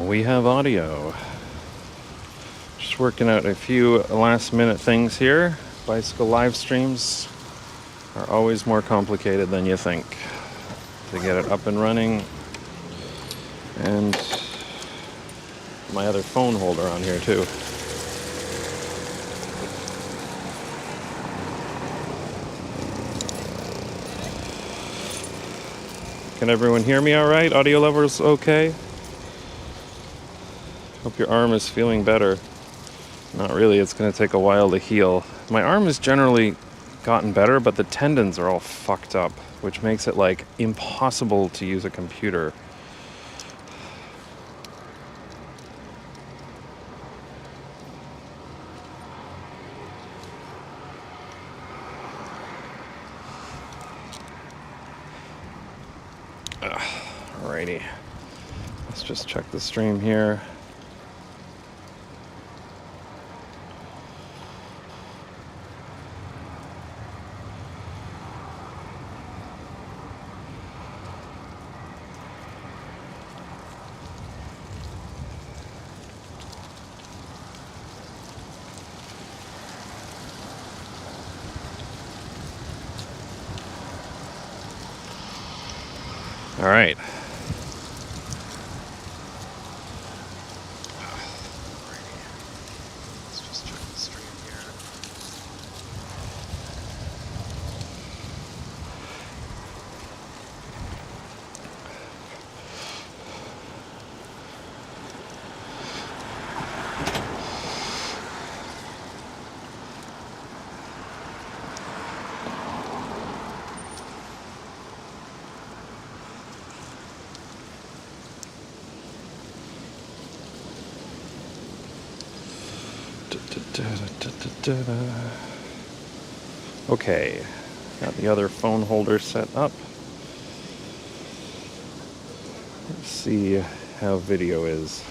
We have audio. Just working out a few last minute things here. Bicycle live streams are always more complicated than you think to get it up and running. And my other phone holder on here too. Can everyone hear me all right? Audio levels okay? Hope your arm is feeling better. Not really, it's going to take a while to heal. My arm has generally gotten better, but the tendons are all fucked up, which makes it like impossible to use a computer. Alrighty, let's just check the stream here. All right. Let's just check the stream here. Okay, got the other phone holder set up. Let's see how video is.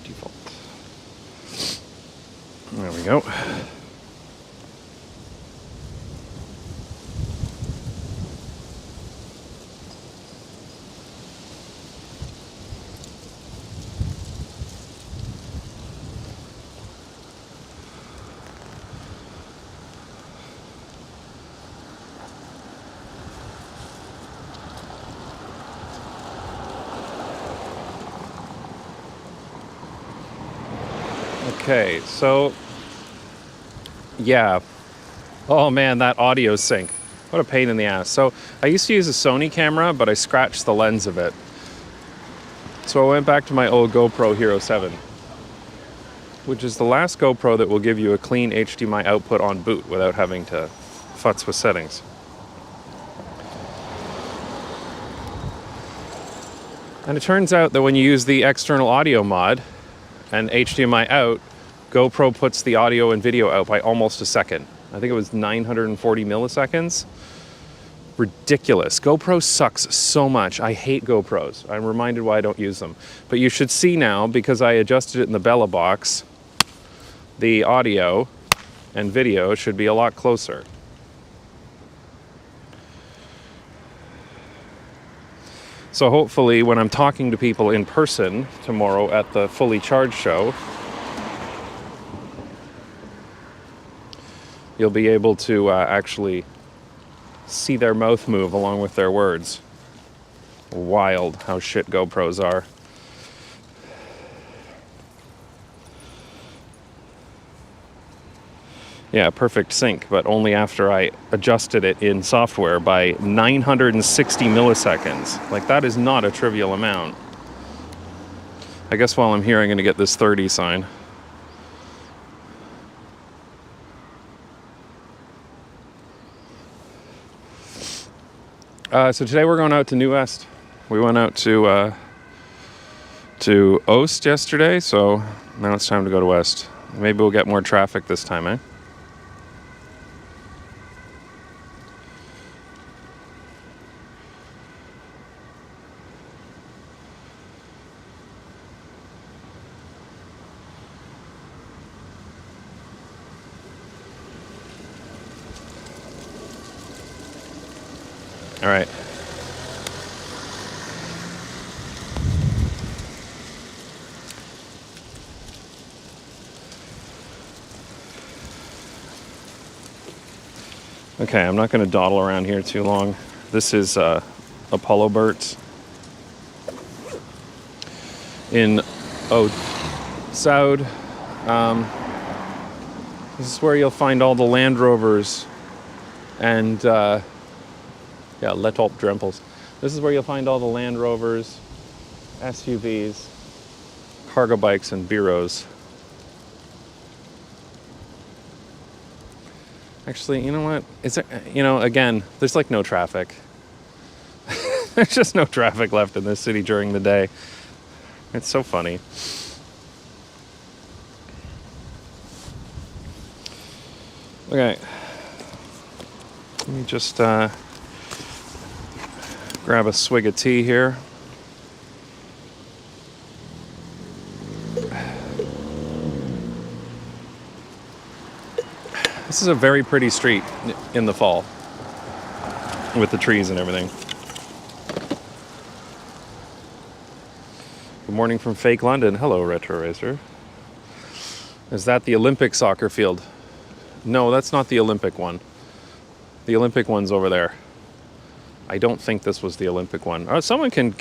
Default. There we go. Okay, so yeah. Oh man, that audio sync. What a pain in the ass. So I used to use a Sony camera, but I scratched the lens of it. So I went back to my old GoPro Hero 7, which is the last GoPro that will give you a clean HDMI output on boot without having to futz with settings. And it turns out that when you use the external audio mod and HDMI out, GoPro puts the audio and video out by almost a second. I think it was 940 milliseconds. Ridiculous. GoPro sucks so much. I hate GoPros. I'm reminded why I don't use them. But you should see now, because I adjusted it in the Bella box, the audio and video should be a lot closer. So hopefully when I'm talking to people in person tomorrow at the Fully Charged show, you'll be able to actually see their mouth move along with their words. Wild how shit GoPros are. Yeah, perfect sync, but only after I adjusted it in software by 960 milliseconds. Like, that is not a trivial amount. I guess while I'm here, I'm going to get this 30 sign. So today we're going out to New West. We went out to Oost yesterday, so now it's time to go to West. Maybe we'll get more traffic this time, eh? All right. Okay, I'm not going to dawdle around here too long. This is Apollo Burt in Stroad. This is where you'll find all the Land Rovers and Letop Drempels. This is where you'll find all the Land Rovers, SUVs, cargo bikes, and bureaus. Actually, you know what? Is there, again, there's like no traffic. There's just no traffic left in this city during the day. It's so funny. Okay. Let me just grab a swig of tea here. This is a very pretty street in the fall with the trees and everything. Good morning from fake London. Hello, Retro Racer. Is that the Olympic soccer field? No, that's not the Olympic one. The Olympic one's over there. I don't think this was the Olympic one. Someone can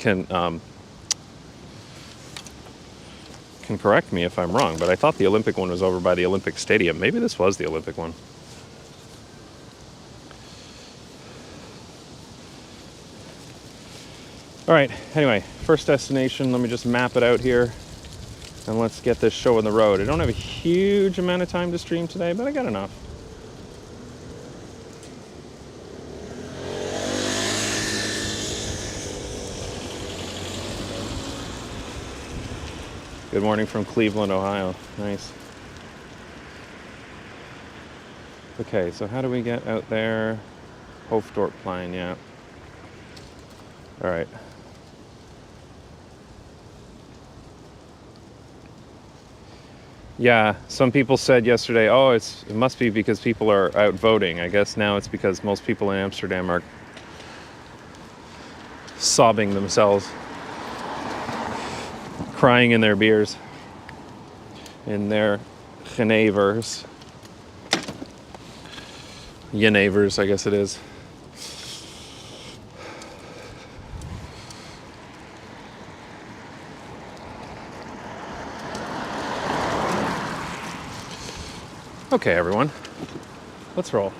correct me if I'm wrong, but I thought the Olympic one was over by the Olympic Stadium. Maybe this was the Olympic one. All right, anyway, first destination. Let me just map it out here and let's get this show on the road. I don't have a huge amount of time to stream today, but I got enough. Good morning from Cleveland, Ohio. Nice. Okay, so how do we get out there? Hoofddorpplein, yeah. All right. Yeah, some people said yesterday, oh, it must be because people are out voting. I guess now it's because most people in Amsterdam are sobbing themselves, crying in their beers, in their genevers. Genevers, I guess it is. Okay, everyone, let's roll.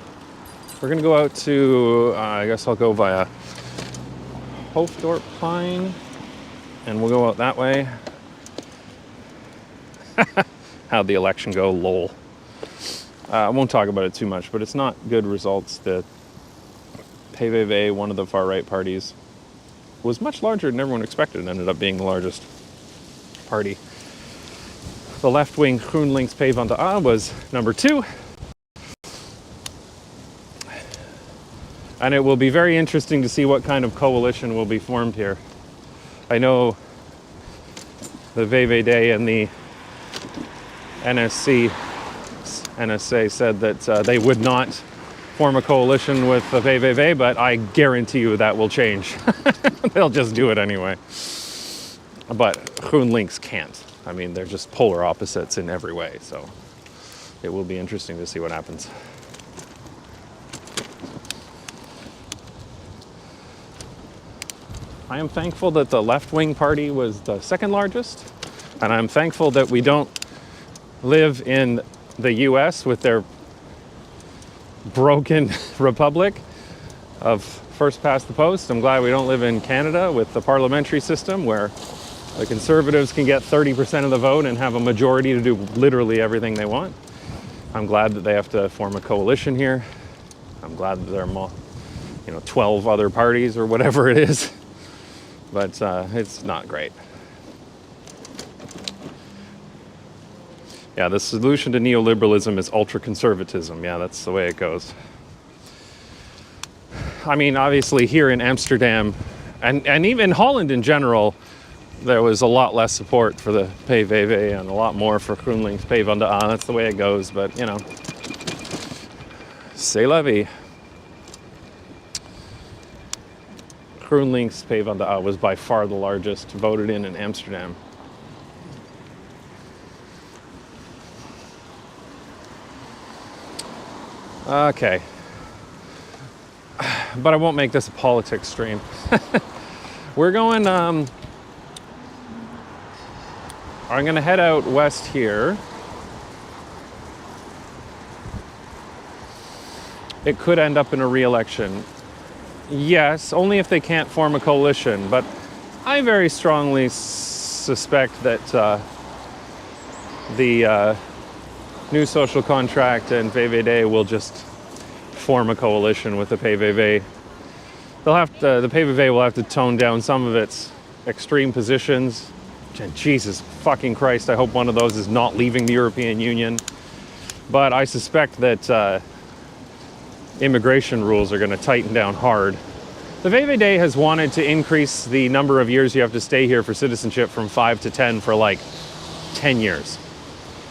We're gonna go out to, I guess I'll go via Hoofddorpplein, and we'll go out that way. How'd the election go? Lol. I won't talk about it too much, but it's not good results. The PVV, one of the far-right parties, was much larger than everyone expected and ended up being the largest party. The left-wing GroenLinks PvdA was number 2. And it will be very interesting to see what kind of coalition will be formed here. I know the VVD and the NSA said that they would not form a coalition with the VVD, but I guarantee you that will change. They'll just do it anyway. But GroenLinks can't. I mean, they're just polar opposites in every way, so it will be interesting to see what happens. I am thankful that the left-wing party was the second largest, and I'm thankful that we don't live in the US with their broken republic of first past the post. I'm glad we don't live in Canada with the parliamentary system where the Conservatives can get 30% of the vote and have a majority to do literally everything they want. I'm glad that they have to form a coalition here. I'm glad that there are 12 other parties or whatever it is. But it's not great. Yeah, the solution to neoliberalism is ultra-conservatism. Yeah, that's the way it goes. I mean, obviously here in Amsterdam, and even Holland in general, there was a lot less support for the PVV and a lot more for GroenLinks PvdA. That's the way it goes, but c'est la vie. GroenLinks van de A was by far the largest voted in Amsterdam. Okay. But I won't make this a politics stream. We're going, I'm going to head out west here. It could end up in a re-election. Yes, only if they can't form a coalition. But I very strongly suspect that the new social contract and VVD will just form a coalition with the PVV. The PVV will have to tone down some of its extreme positions. And Jesus fucking Christ, I hope one of those is not leaving the European Union. But I suspect that immigration rules are going to tighten down hard. The VVD has wanted to increase the number of years you have to stay here for citizenship from 5 to 10 for like 10 years.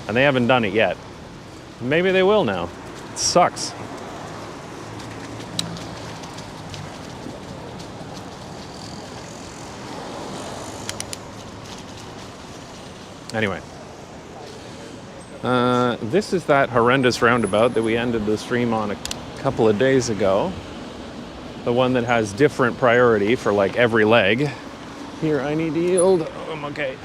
And they haven't done it yet. Maybe they will now. It sucks. Anyway. This is that horrendous roundabout that we ended the stream on a couple of days ago. The one that has different priority for like every leg. Here, I need to yield. Oh, I'm okay.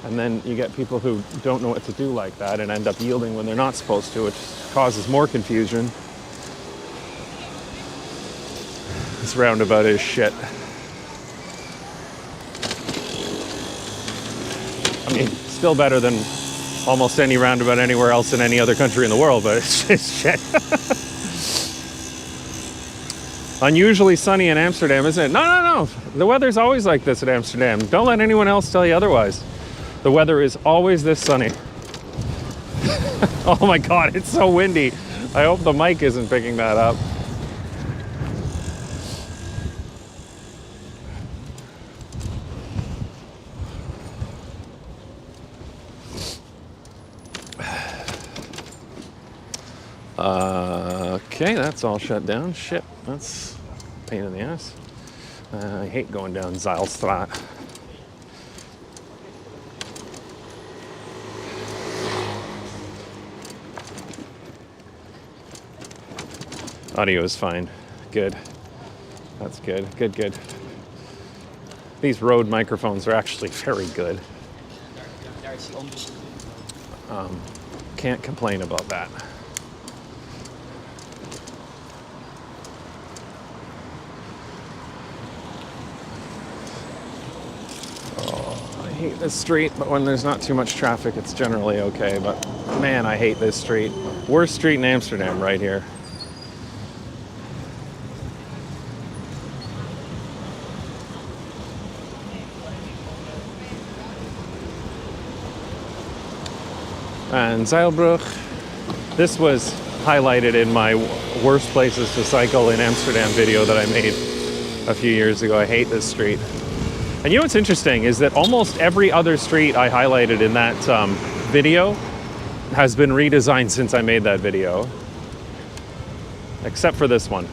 And then you get people who don't know what to do like that and end up yielding when they're not supposed to, which causes more confusion. This roundabout is shit. I mean, still better than almost any roundabout anywhere else in any other country in the world, but it's just shit. Unusually sunny in Amsterdam, isn't it? No. The weather's always like this in Amsterdam. Don't let anyone else tell you otherwise. The weather is always this sunny. Oh my God, it's so windy. I hope the mic isn't picking that up. Okay, that's all shut down. Shit, that's a pain in the ass. I hate going down Zeilstraat. Audio is fine. Good. That's good. Good. These Rode microphones are actually very good. Can't complain about that. I hate this street, but when there's not too much traffic, it's generally okay. But man, I hate this street. Worst street in Amsterdam right here. And Zeilbrug. This was highlighted in my worst places to cycle in Amsterdam video that I made a few years ago. I hate this street. And you know what's interesting is that almost every other street I highlighted in that video has been redesigned since I made that video. Except for this one.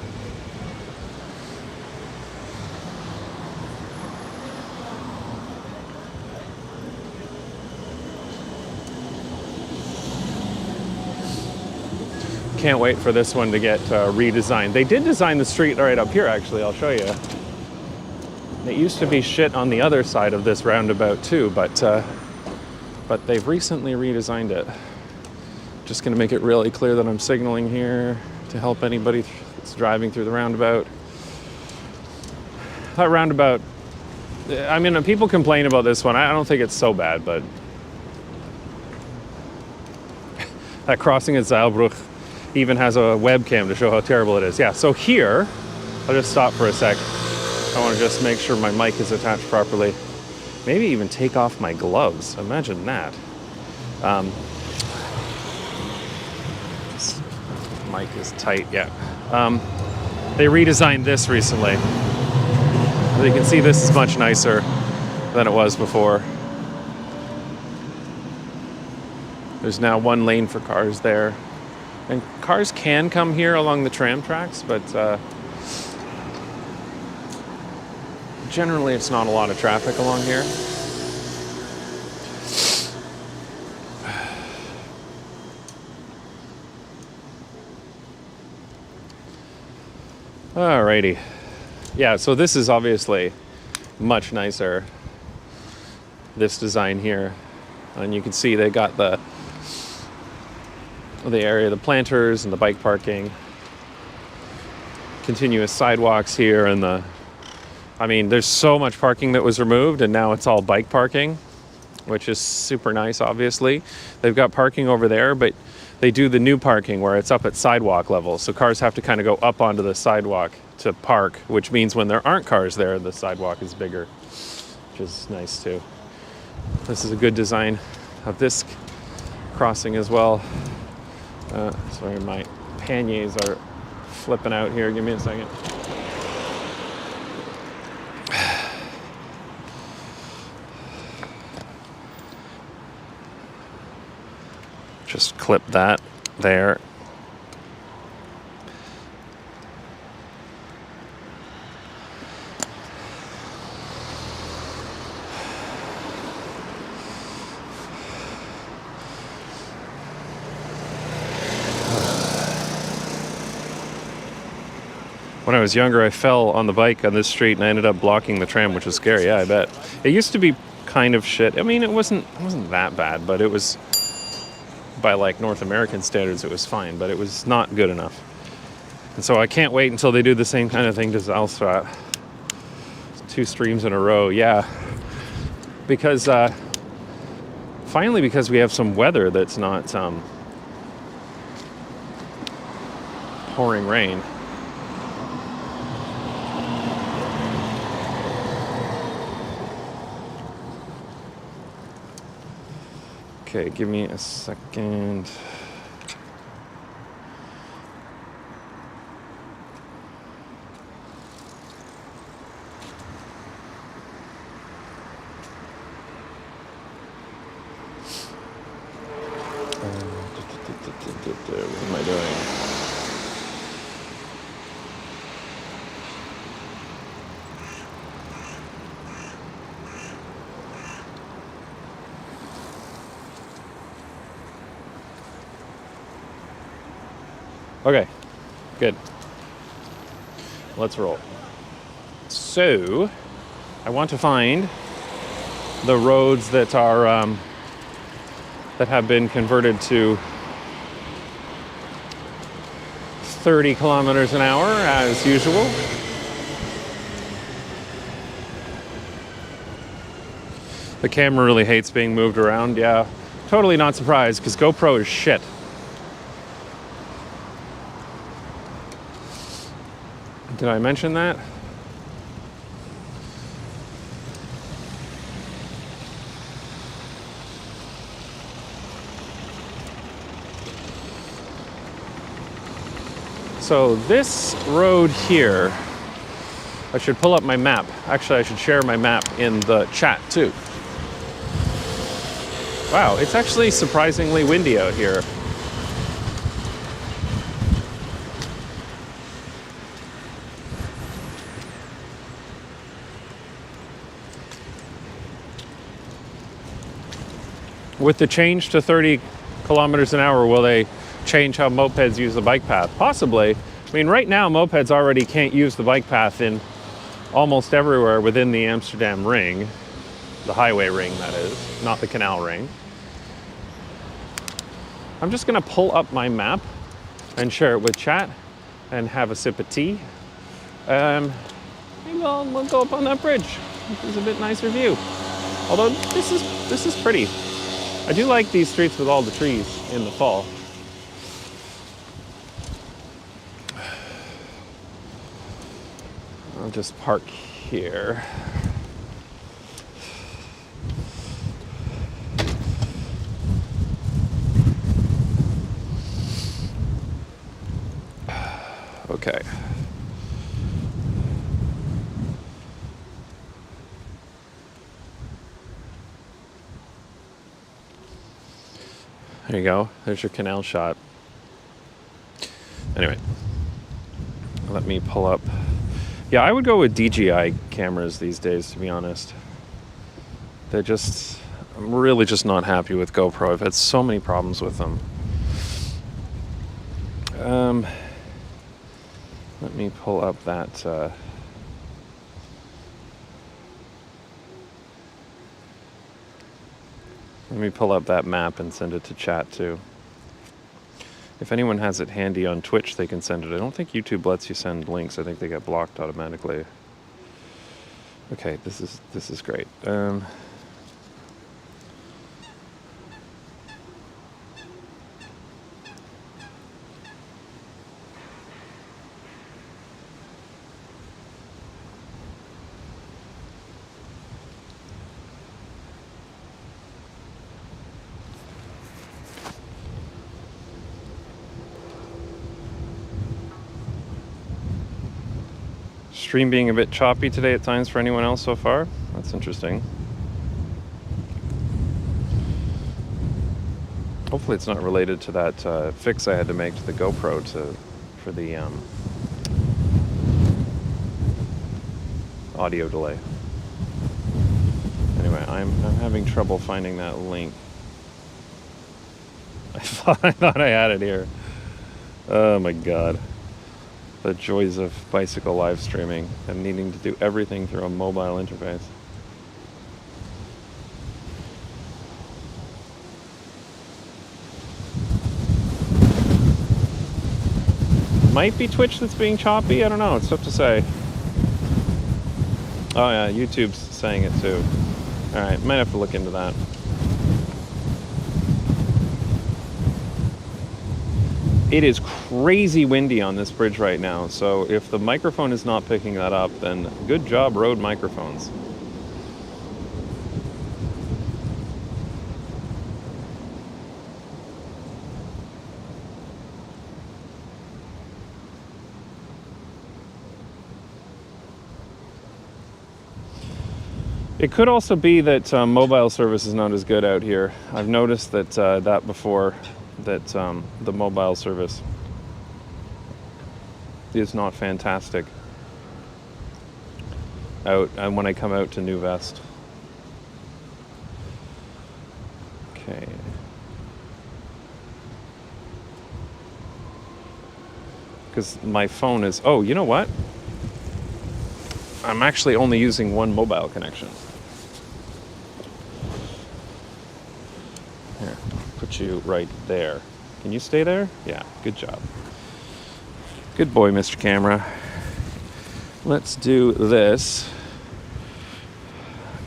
Can't wait for this one to get redesigned. They did design the street right up here, actually. I'll show you. It used to be shit on the other side of this roundabout too, but they've recently redesigned it. Just going to make it really clear that I'm signaling here to help anybody that's driving through the roundabout. That roundabout, I mean, people complain about this one. I don't think it's so bad, but that crossing at Zeilbrug even has a webcam to show how terrible it is. Yeah, so here, I'll just stop for a sec. I want to just make sure my mic is attached properly. Maybe even take off my gloves. Imagine that. This mic is tight, yeah. They redesigned this recently. As you can see, this is much nicer than it was before. There's now one lane for cars there. And cars can come here along the tram tracks, but generally it's not a lot of traffic along here. Alrighty. Yeah, so this is obviously much nicer, this design here. And you can see they got the area, the planters and the bike parking. Continuous sidewalks here, and I mean, there's so much parking that was removed, and now it's all bike parking, which is super nice, obviously. They've got parking over there, but they do the new parking where it's up at sidewalk level. So cars have to kind of go up onto the sidewalk to park, which means when there aren't cars there, the sidewalk is bigger, which is nice too. This is a good design of this crossing as well. Sorry, my panniers are flipping out here. Give me a second. Just clip that there. When I was younger, I fell on the bike on this street and I ended up blocking the tram, which was scary. Yeah, I bet. It used to be kind of shit. I mean, it wasn't that bad, but it was, by like North American standards, it was fine, but it was not good enough. And so I can't wait until they do the same kind of thing to Zalstrat. 2 streams in a row, yeah. Because, finally, because we have some weather that's not pouring rain. Okay, give me a second. What am I doing? Okay, good. Let's roll. So, I want to find the roads that are that have been converted to 30 kilometers an hour as usual. The camera really hates being moved around. Yeah, totally not surprised because GoPro is shit. Did I mention that? So this road here, I should pull up my map. Actually, I should share my map in the chat too. Wow, it's actually surprisingly windy out here. With the change to 30 kilometers an hour, will they change how mopeds use the bike path? Possibly. I mean, right now, mopeds already can't use the bike path in almost everywhere within the Amsterdam ring. The highway ring, that is, not the canal ring. I'm just gonna pull up my map and share it with chat and have a sip of tea. Maybe we'll go up on that bridge. This is a bit nicer view. Although this is pretty. I do like these streets with all the trees in the fall. I'll just park here. Okay. There you go. There's your canal shot. Anyway, let me pull up. Yeah, I would go with DJI cameras these days, to be honest. They're just, I'm really just not happy with GoPro. I've had so many problems with them. Let me pull up that. Let me pull up that map and send it to chat too. If anyone has it handy on Twitch, they can send it. I don't think YouTube lets you send links. I think they get blocked automatically. Okay, this is great. Stream being a bit choppy today at times for anyone else so far? That's interesting. Hopefully it's not related to that fix I had to make to the GoPro for the audio delay. Anyway, I'm having trouble finding that link. I thought I had it here. Oh my god. The joys of bicycle live streaming and needing to do everything through a mobile interface. Might be Twitch that's being choppy, I don't know, it's tough to say. Oh yeah, YouTube's saying it too. Alright, might have to look into that. It is crazy windy on this bridge right now, so if the microphone is not picking that up, then good job, Rode microphones. It could also be that mobile service is not as good out here. I've noticed that that before. That the mobile service is not fantastic out and when I come out to New Vest. Okay. Because my phone is, oh, you know what? I'm actually only using one mobile connection. Here, put you right there. Can you stay there? Yeah, good job. Good boy, Mr. Camera. Let's do this.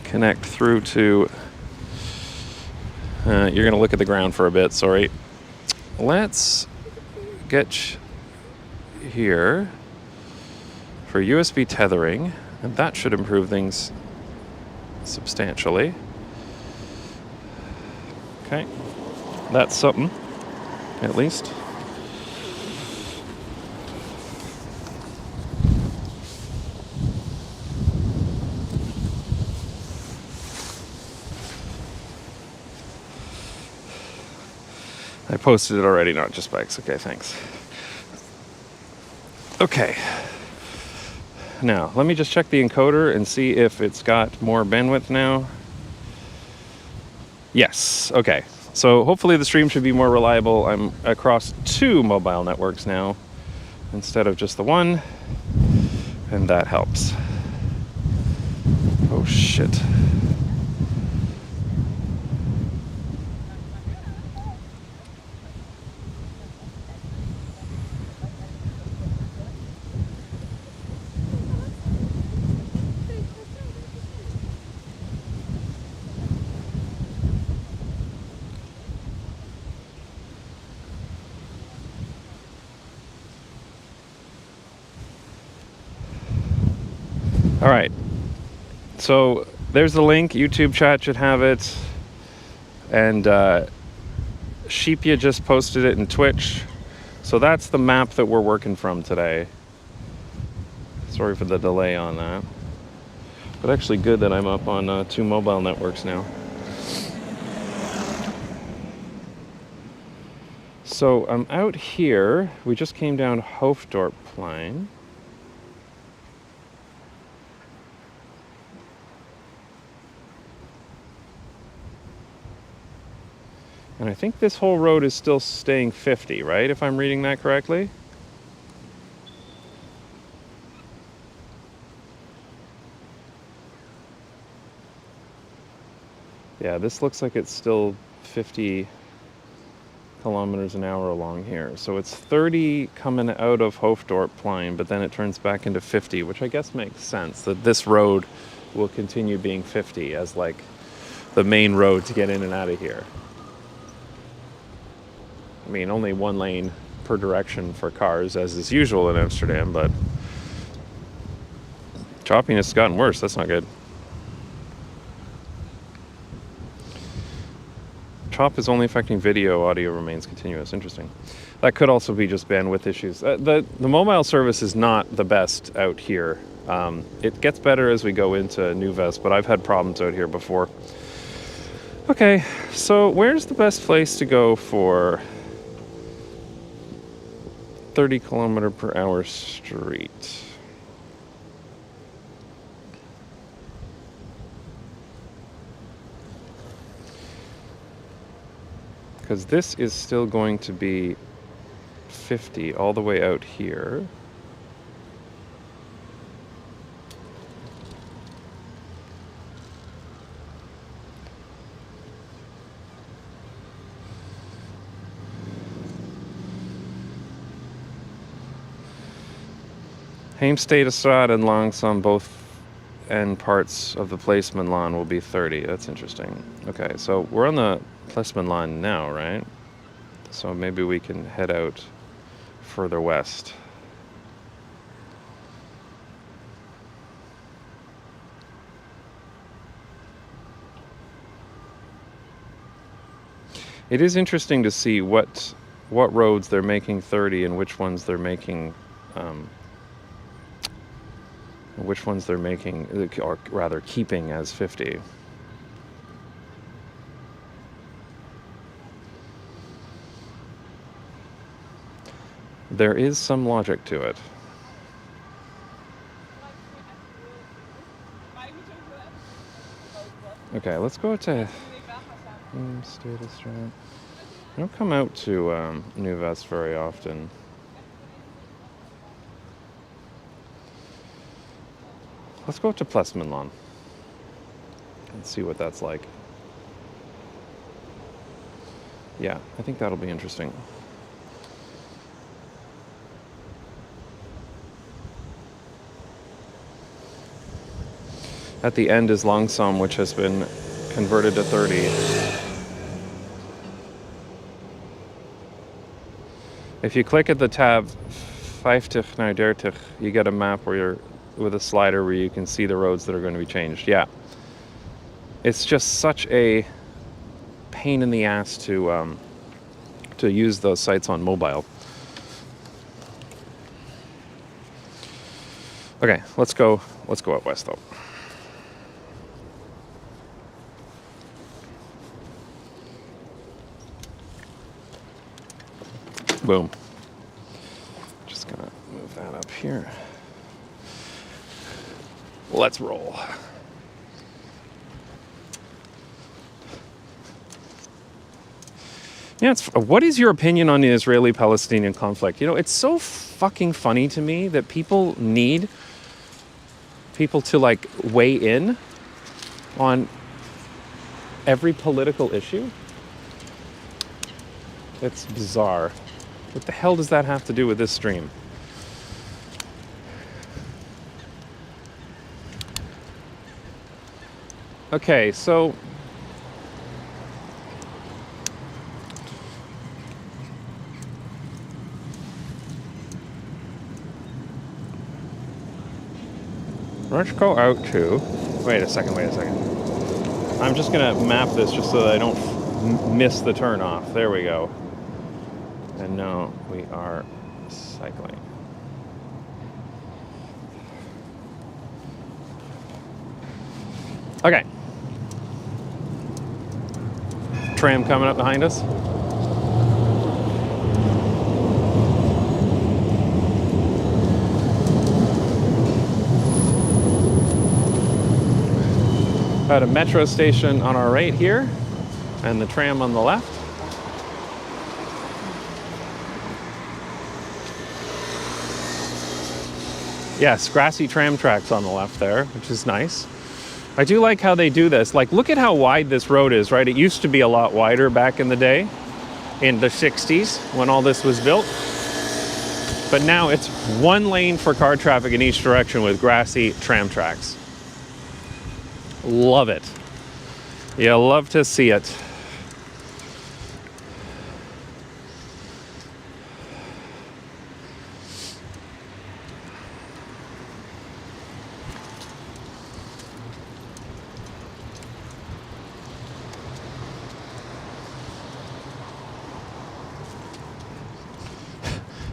Connect through to... you're going to look at the ground for a bit, sorry. Let's get here for USB tethering, and that should improve things substantially. Okay, that's something, at least. I posted it already, not just bikes. Okay, thanks. Okay. Now, let me just check the encoder and see if it's got more bandwidth now. Yes, okay. So hopefully the stream should be more reliable. I'm across 2 mobile networks now instead of just the one, and that helps. Oh shit. All right, so there's the link. YouTube chat should have it, and Sheepia just posted it in Twitch. So that's the map that we're working from today. Sorry for the delay on that, but actually good that I'm up on 2 mobile networks now. So I'm out here. We just came down Hoofddorpplein. And I think this whole road is still staying 50, right? If I'm reading that correctly. Yeah, this looks like it's still 50 kilometers an hour along here. So it's 30 coming out of Hoofddorpplein, but then it turns back into 50, which I guess makes sense that this road will continue being 50 as like the main road to get in and out of here. I mean, only one lane per direction for cars, as is usual in Amsterdam, but choppiness has gotten worse. That's not good. Chop is only affecting video, audio remains continuous. Interesting. That could also be just bandwidth issues. The mobile service is not the best out here. It gets better as we go into Nuvest, but I've had problems out here before. Okay, so where's the best place to go for 30 kilometer per hour street? Because this is still going to be 50 all the way out here. Heemstede Stroad and Langsom, both end parts of the Placeman line will be 30. That's interesting. Okay, so we're on the Placeman line now, right? So maybe we can head out further west. It is interesting to see what roads they're making 30 and which ones they're making or rather keeping as 50. There is some logic to it. Okay, let's go to Stroad. I don't come out to Nuvest very often. Let's go to Plesmanland and see what that's like. Yeah, I think that'll be interesting. At the end is Langsom, which has been converted to 30. If you click at the tab 50 naar 30, you get a map where you're with a slider where you can see the roads that are going to be changed. Yeah. It's just such a pain in the ass to use those sites on mobile. Okay, let's go out west though. Boom. Just gonna move that up here. Let's roll. Yeah, what is your opinion on the Israeli-Palestinian conflict? You know, it's so fucking funny to me that people need people to like weigh in on every political issue. It's bizarre. What the hell does that have to do with this stream? Okay, so let's go out to, wait a second. I'm just gonna map this just so that I don't miss the turn off. There we go. And now we are cycling. Okay. Tram coming up behind us. At a metro station on our right here, and the tram on the left. Yes, grassy tram tracks on the left there, which is nice. I do like how they do this. Like, look at how wide this road is, right? It used to be a lot wider back in the day, in the 60s, when all this was built. But now it's one lane for car traffic in each direction with grassy tram tracks. Love it. You love to see it.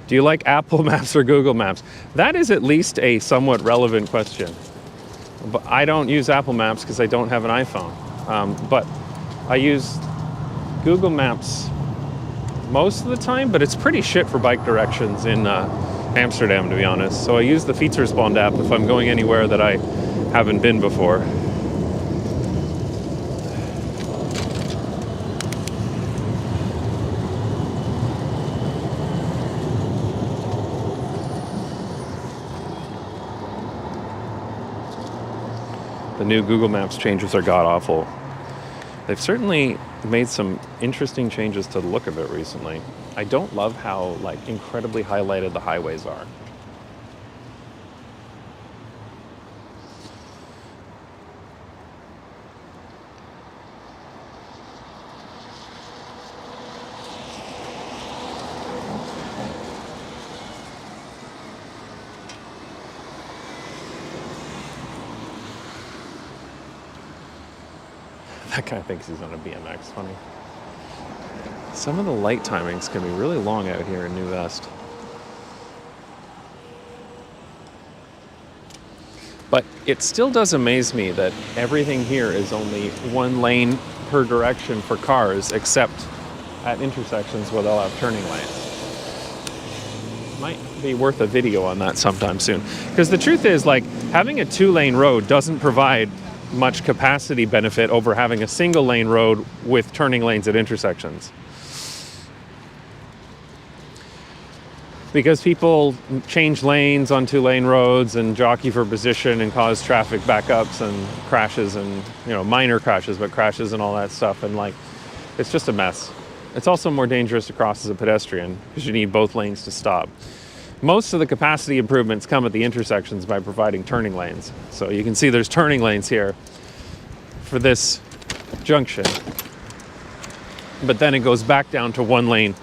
Do you like Apple Maps or Google Maps? That is at least a somewhat relevant question. But I don't use Apple Maps because I don't have an iPhone. But I use Google Maps most of the time, but it's pretty shit for bike directions in Amsterdam, to be honest. So I use the Fietsersbond app if I'm going anywhere that I haven't been before. The new Google Maps changes are god-awful. They've certainly made some interesting changes to the look of it recently. I don't love how, like, incredibly highlighted the highways are. That guy thinks he's on a BMX. Funny. Some of the light timings can be really long out here in New West. But it still does amaze me that everything here is only one lane per direction for cars, except at intersections where they'll have turning lanes. Might be worth a video on that sometime soon. Because the truth is, like, having a 2-lane road doesn't provide much capacity benefit over having a single lane road with turning lanes at intersections. Because people change lanes on 2-lane roads and jockey for position and cause traffic backups and crashes and, you know, minor crashes, but crashes and all that stuff. And, like, it's just a mess. It's also more dangerous to cross as a pedestrian because you need both lanes to stop. Most of the capacity improvements come at the intersections by providing turning lanes. So you can see there's turning lanes here for this junction. But then it goes back down to 1 lane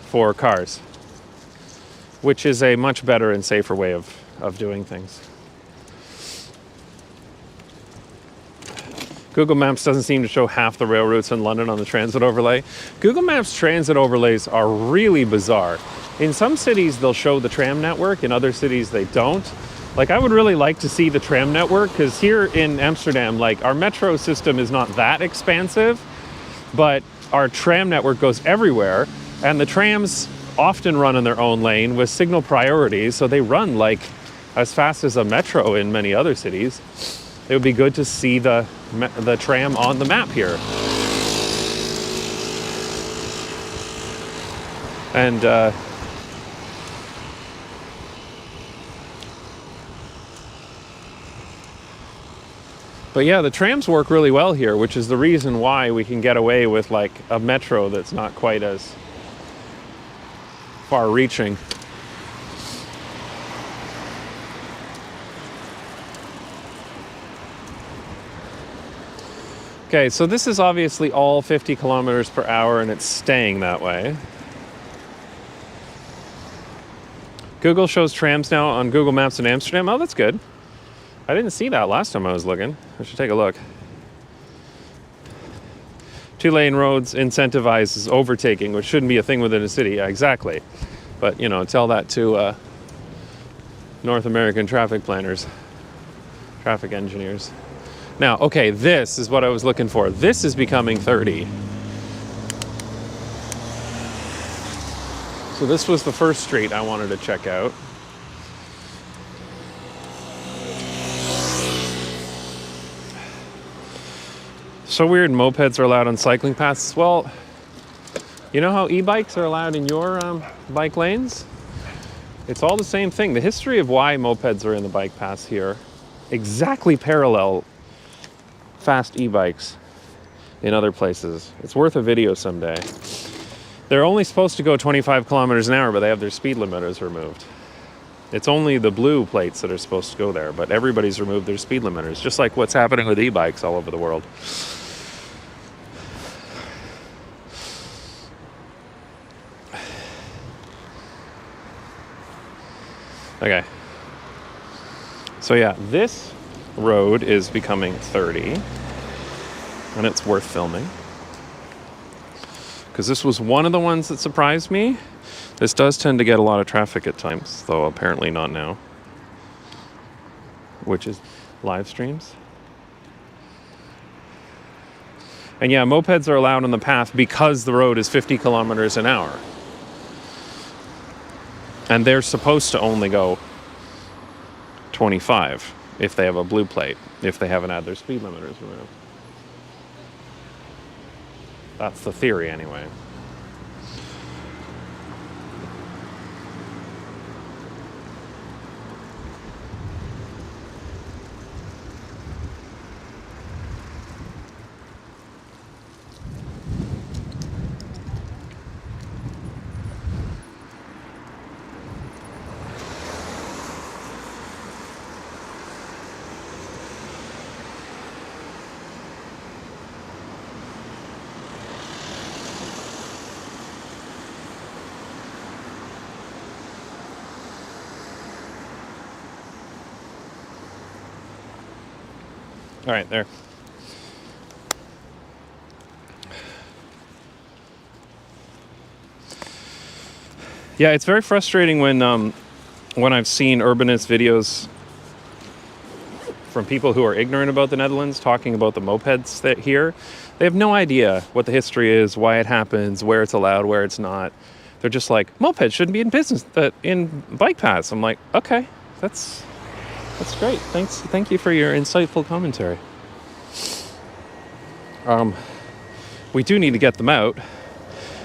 for cars, which is a much better and safer way of doing things. Google Maps doesn't seem to show half the rail routes in London on the transit overlay. Google Maps transit overlays are really bizarre. In some cities, they'll show the tram network. In other cities, they don't. Like, I would really like to see the tram network, because here in Amsterdam, like, our metro system is not that expansive, but our tram network goes everywhere, and the trams often run in their own lane with signal priorities, so they run, like, as fast as a metro in many other cities. It would be good to see the tram on the map here. And but yeah, the trams work really well here, which is the reason why we can get away with, like, a metro that's not quite as far-reaching. Okay, so this is obviously all 50 kilometers per hour, and it's staying that way. Google shows trams now on Google Maps in Amsterdam. Oh, that's good. I didn't see that last time I was looking. I should take a look. 2-lane roads incentivizes overtaking, which shouldn't be a thing within a city. Yeah, exactly. But, you know, tell that to North American traffic planners, traffic engineers. Now, okay, this is what I was looking for. This is becoming 30. So this was the first street I wanted to check out. So weird, mopeds are allowed on cycling paths. Well, you know how e-bikes are allowed in your bike lanes? It's all the same thing. The history of why mopeds are in the bike paths here exactly parallel fast e-bikes in other places. It's worth a video someday. They're only supposed to go 25 kilometers an hour, but they have their speed limiters removed. It's only the blue plates that are supposed to go there, but everybody's removed their speed limiters, just like what's happening with e-bikes all over the world. Okay. So yeah, this road is becoming 30, and it's worth filming. Because this was one of the ones that surprised me. This does tend to get a lot of traffic at times, though apparently not now. Which is live streams. And yeah, mopeds are allowed on the path because the road is 50 kilometers an hour. And they're supposed to only go 25 if they have a blue plate, if they haven't had their speed limiters removed. That's the theory anyway. All right, there. Yeah, it's very frustrating when I've seen urbanist videos from people who are ignorant about the Netherlands talking about the mopeds that here. They have no idea what the history is, why it happens, where it's allowed, where it's not. They're just like, mopeds shouldn't be in business, in bike paths. I'm like, okay, that's great. Thank you for your insightful commentary. We do need to get them out,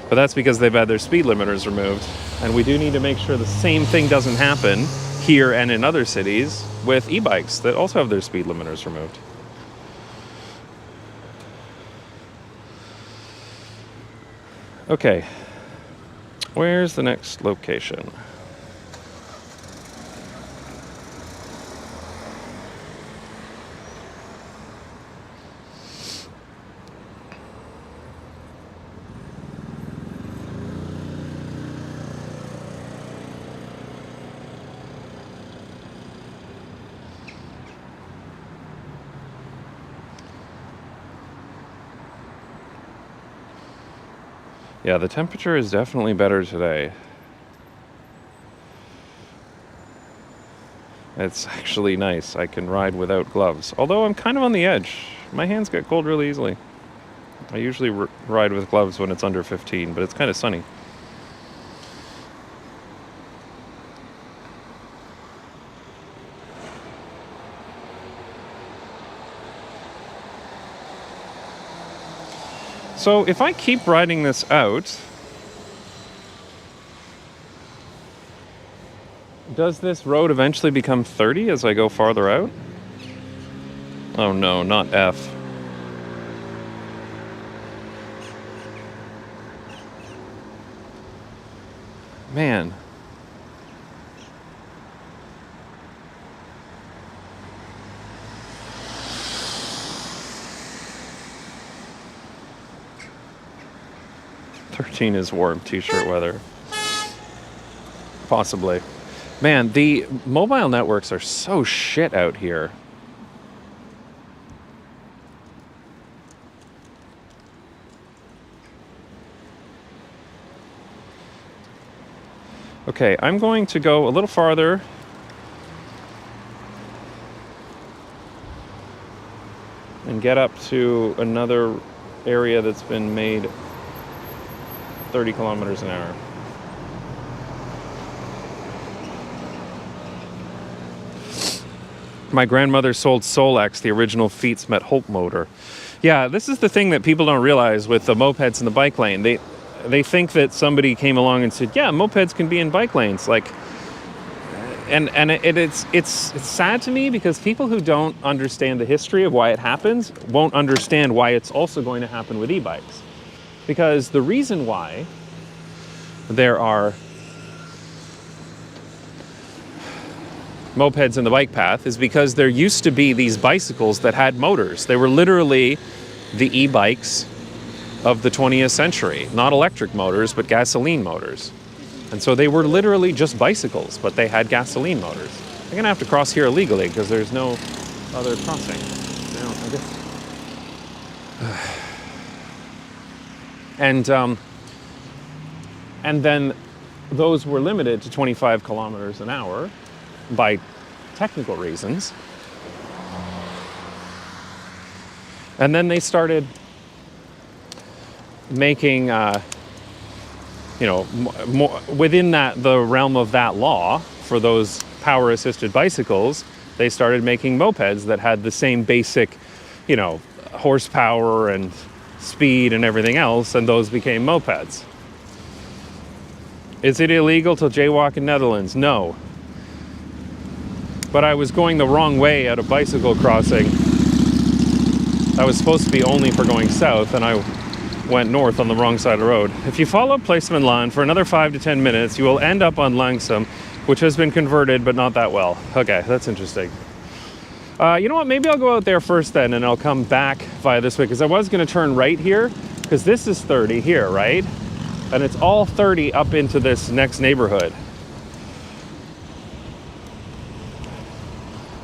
but that's because they've had their speed limiters removed. And we do need to make sure the same thing doesn't happen here and in other cities with e-bikes that also have their speed limiters removed. Okay, where's the next location? Yeah, the temperature is definitely better today. It's actually nice. I can ride without gloves. Although I'm kind of on the edge. My hands get cold really easily. I usually ride with gloves when it's under 15, but it's kind of sunny. So if I keep riding this out, does this road eventually become 30 as I go farther out? Oh no, not F. Man. Is warm t-shirt weather. Possibly. Man, the mobile networks are so shit out here. Okay, I'm going to go a little farther. And get up to another area that's been made 30 kilometers an hour. My grandmother sold Solex, the original Fiats Met Holt motor. Yeah, this is the thing that people don't realize with the mopeds in the bike lane. They think that somebody came along and said, yeah, mopeds can be in bike lanes. Like, and it's sad to me because people who don't understand the history of why it happens won't understand why it's also going to happen with e-bikes. Because the reason why there are mopeds in the bike path is because there used to be these bicycles that had motors. They were literally the e-bikes of the 20th century. Not electric motors, but gasoline motors. And so they were literally just bicycles, but they had gasoline motors. I'm going to have to cross here illegally because there's no other crossing. No, I guess. And then those were limited to 25 kilometers an hour by technical reasons. And then they started making, within the realm of that law for those power-assisted bicycles, they started making mopeds that had the same basic, horsepower and speed and everything else, and those became mopeds. Is it illegal to jaywalk in Netherlands? No. But I was going the wrong way at a bicycle crossing. I was supposed to be only for going south, and I went north on the wrong side of the road. If you follow Placeman for another 5 to 10 minutes, you will end up on Langsam, which has been converted, but not that well. Okay, that's interesting. You know what? Maybe I'll go out there first then, and I'll come back via this way, because I was going to turn right here, because this is 30 here, right? And it's all 30 up into this next neighborhood.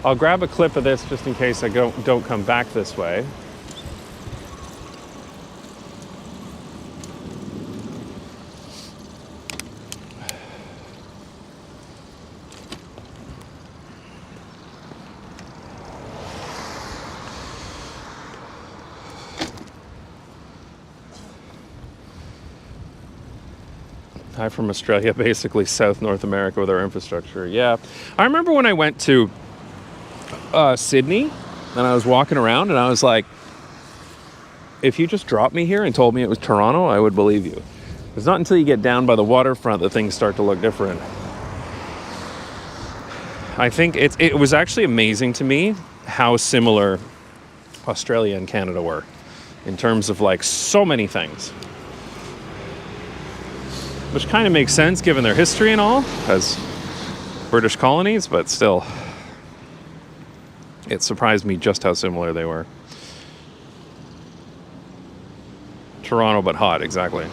I'll grab a clip of this just in case I don't come back this way. Hi from Australia, basically South North America with our infrastructure. Yeah, I remember when I went to Sydney and I was walking around and I was like, if you just dropped me here and told me it was Toronto, I would believe you. It's not until you get down by the waterfront that things start to look different. I think it was actually amazing to me how similar Australia and Canada were in terms of like so many things. Which kind of makes sense given their history and all, as British colonies, but still, it surprised me just how similar they were. Toronto, but hot, exactly.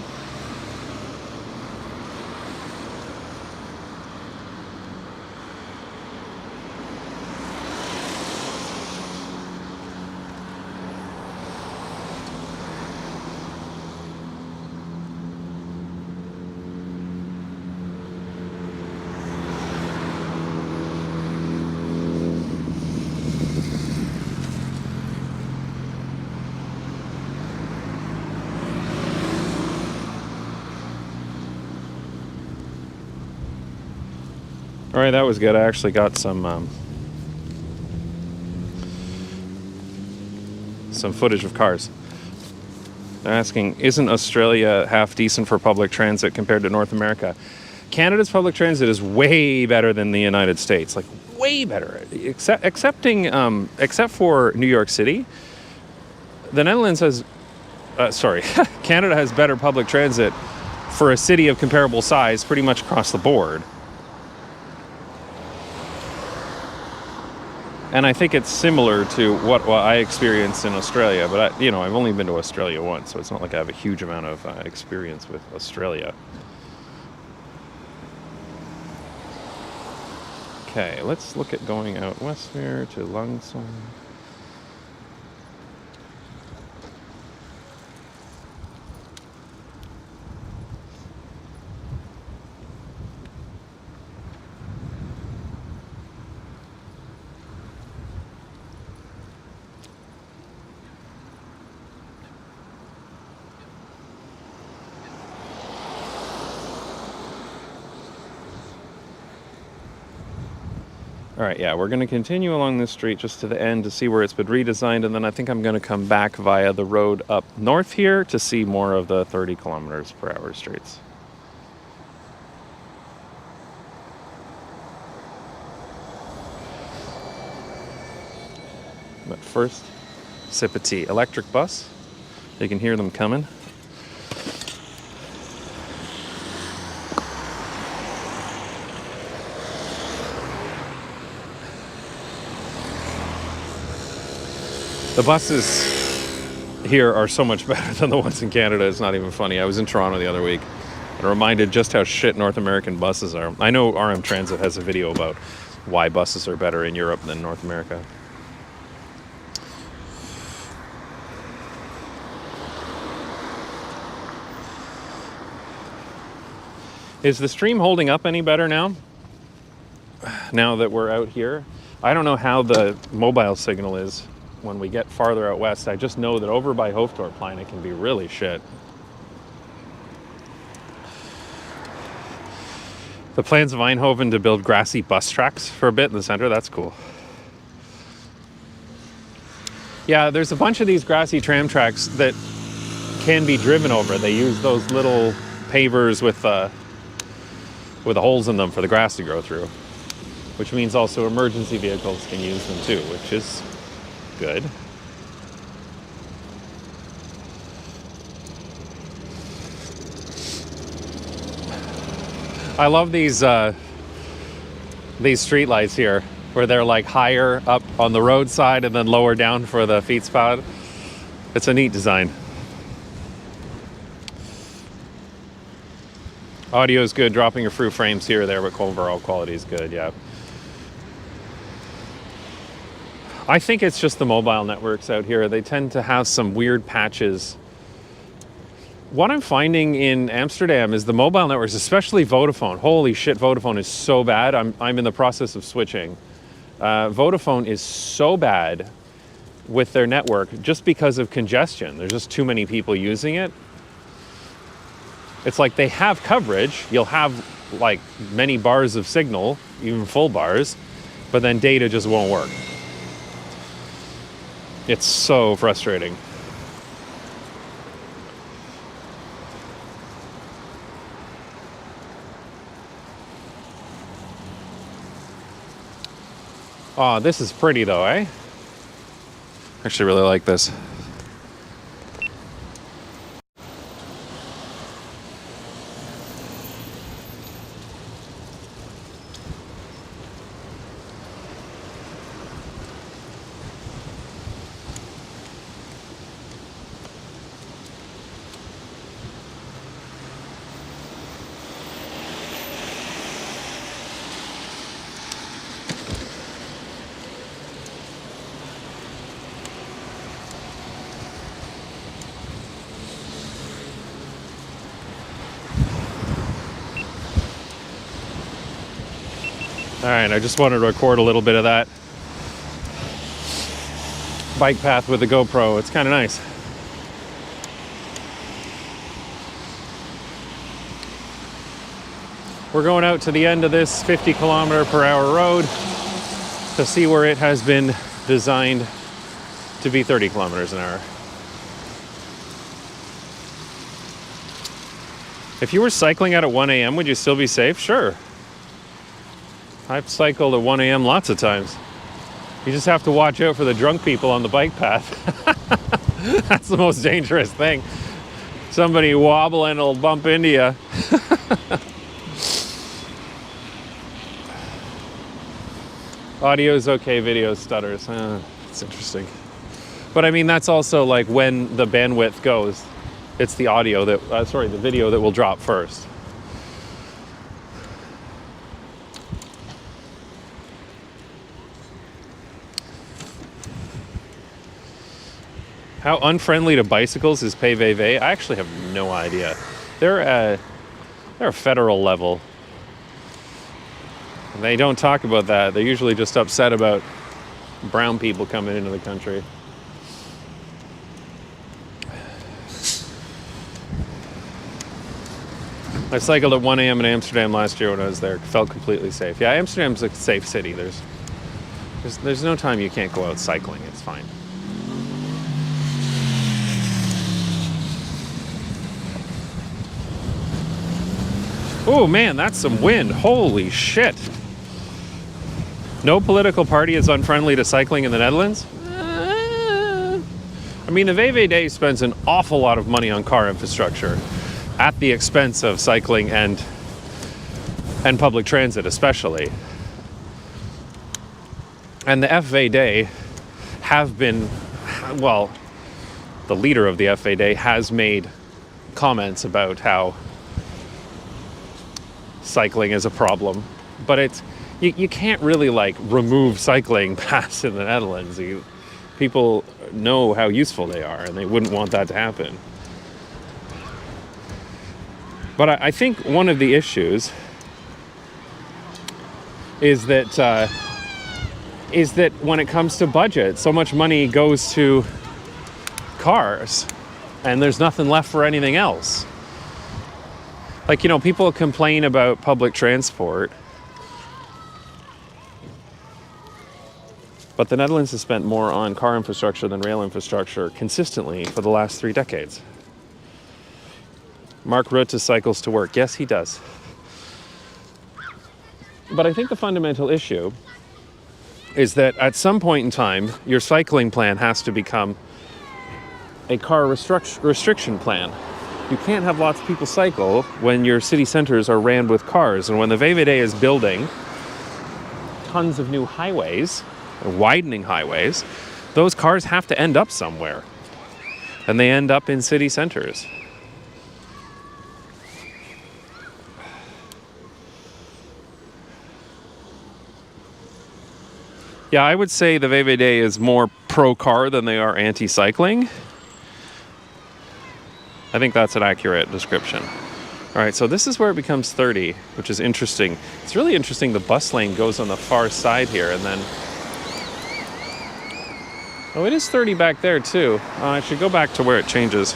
All right, that was good. I actually got some footage of cars. They're asking, isn't Australia half decent for public transit compared to North America? Canada's public transit is way better than the United States, like way better. Except for New York City, the Netherlands has, Canada has better public transit for a city of comparable size pretty much across the board. And I think it's similar to what I experienced in Australia, but I've only been to Australia once, so it's not like I have a huge amount of experience with Australia. Okay, let's look at going out west here to Langsam. All All right, yeah, we're going to continue along this street just to the end to see where it's been redesigned, and then I think I'm going to come back via the road up north here to see more of the 30 kilometers per hour streets. But first, sip of tea. Electric bus. You can hear them coming. The buses here are so much better than the ones in Canada. It's not even funny. I was in Toronto the other week and reminded just how shit North American buses are. I know RM Transit has a video about why buses are better in Europe than North America. Is the stream holding up any better now? Now that we're out here? I don't know how the mobile signal is when we get farther out west. I just know that over by Hoofddorpplein it can be really shit. The plans of Eindhoven to build grassy bus tracks for a bit in the center, that's cool. Yeah, there's a bunch of these grassy tram tracks that can be driven over. They use those little pavers with the holes in them for the grass to grow through, which means also emergency vehicles can use them too, which is good. I love these street lights here, where they're like higher up on the roadside and then lower down for the fietspad. It's a neat design. Audio is good, dropping a few frames here or there, but overall quality is good, yeah. I think it's just the mobile networks out here. They tend to have some weird patches. What I'm finding in Amsterdam is the mobile networks, especially Vodafone. Holy shit, Vodafone is so bad. I'm in the process of switching. Vodafone is so bad with their network just because of congestion. There's just too many people using it. It's like they have coverage. You'll have like many bars of signal, even full bars, but then data just won't work. It's so frustrating. Oh, this is pretty though, eh? I actually really like this. All right, I just wanted to record a little bit of that bike path with the GoPro. It's kind of nice. We're going out to the end of this 50 kilometer per hour road to see where it has been designed to be 30 kilometers an hour. If you were cycling out at 1 a.m., would you still be safe? Sure. I've cycled at 1 a.m. lots of times. You just have to watch out for the drunk people on the bike path. That's the most dangerous thing. Somebody wobbling will bump into you. Audio's okay, video stutters. It's interesting. But I mean, that's also like when the bandwidth goes, it's the audio that, the video that will drop first. How unfriendly to bicycles is PVV? I actually have no idea. They're a federal level. They don't talk about that. They're usually just upset about brown people coming into the country. I cycled at 1 a.m. in Amsterdam last year when I was there. Felt completely safe. Yeah, Amsterdam's a safe city. There's There's no time you can't go out cycling. It's fine. Oh man, that's some wind. Holy shit. No political party is unfriendly to cycling in the Netherlands? I mean, the VVD spends an awful lot of money on car infrastructure at the expense of cycling and public transit especially. And the FVD have been, well, the leader of the FVD has made comments about how cycling is a problem, but it's you can't really like remove cycling paths in the Netherlands. People know how useful they are, and they wouldn't want that to happen. But I think one of the issues is that when it comes to budget, so much money goes to cars, and there's nothing left for anything else. Like, you know, people complain about public transport, but the Netherlands has spent more on car infrastructure than rail infrastructure consistently for the last 3 decades. Mark Rutte cycles to work. Yes, he does. But I think the fundamental issue is that at some point in time, your cycling plan has to become a car restriction plan. You can't have lots of people cycle when your city centers are rammed with cars. And when the VVD is building tons of new highways, or widening highways, those cars have to end up somewhere. And they end up in city centers. Yeah, I would say the VVD is more pro-car than they are anti-cycling. I think that's an accurate description. All right, so this is where it becomes 30, which is interesting. It's really interesting the bus lane goes on the far side here, and then... Oh, it is 30 back there, too. I should go back to where it changes.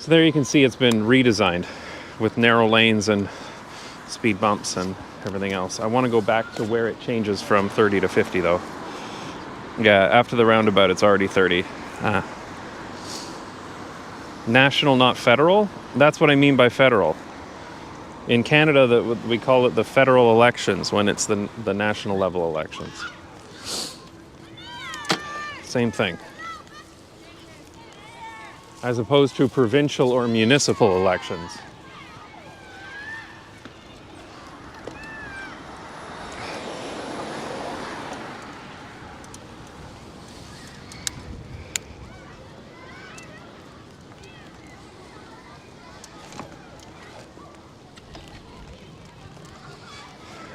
So there you can see it's been redesigned with narrow lanes and speed bumps and everything else. I want to go back to where it changes from 30 to 50 though. Yeah, after the roundabout it's already 30. National, not federal? That's what I mean by federal. In Canada, we call it the federal elections when it's the national level elections. Same thing. As opposed to provincial or municipal elections.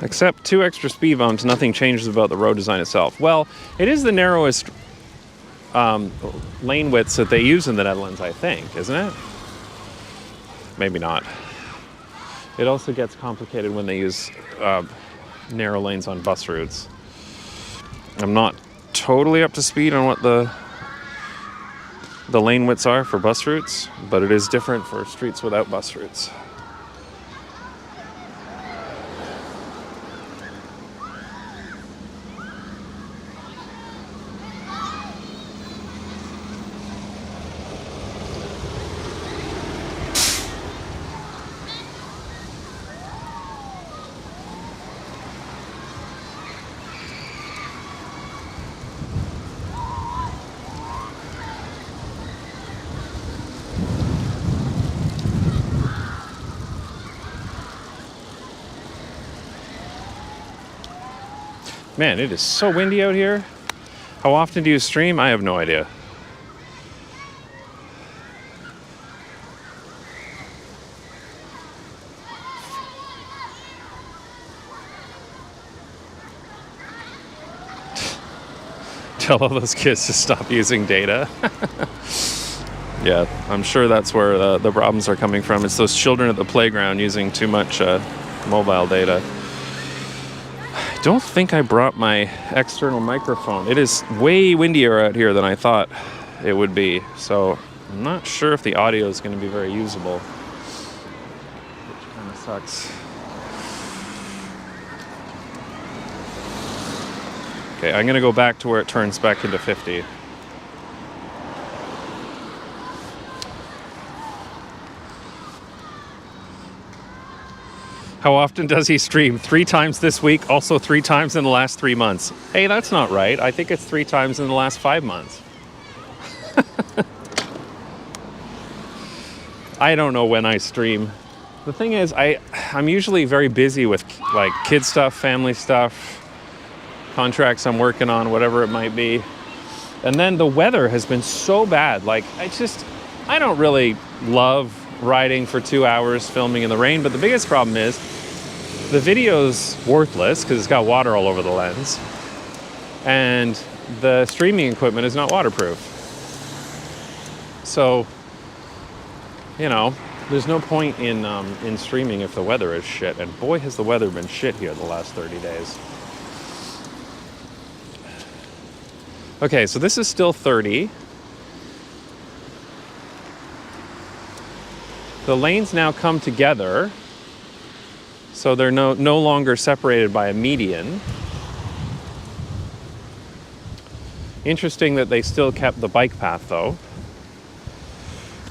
Except 2 extra speed bumps, nothing changes about the road design itself. Well, it is the narrowest lane widths that they use in the Netherlands, I think, isn't it? Maybe not. It also gets complicated when they use narrow lanes on bus routes. I'm not totally up to speed on what the lane widths are for bus routes, but it is different for streets without bus routes. Man, it is so windy out here. How often do you stream? I have no idea. tell all those kids to stop using data. Yeah, I'm sure that's where the problems are coming from. It's those children at the playground using too much mobile data. I don't think I brought my external microphone. It is way windier out here than I thought it would be, so I'm not sure if the audio is going to be very usable, which kind of sucks. Okay, I'm going to go back to where it turns back into 50. How often does he stream? 3 times this week, also 3 times in the last 3 months. Hey, that's not right. I think it's 3 times in the last 5 months. I don't know when I stream. The thing is, I'm usually very busy with like kid stuff, family stuff, contracts I'm working on, whatever it might be. And then the weather has been so bad. Like, I don't really love riding for 2 hours filming in the rain, but the biggest problem is the video's worthless because it's got water all over the lens, and the streaming equipment is not waterproof. So, you know, there's no point in streaming if the weather is shit, and boy has the weather been shit here the last 30 days. Okay, so this is still 30. The lanes now come together, so they're no longer separated by a median. Interesting that they still kept the bike path, though.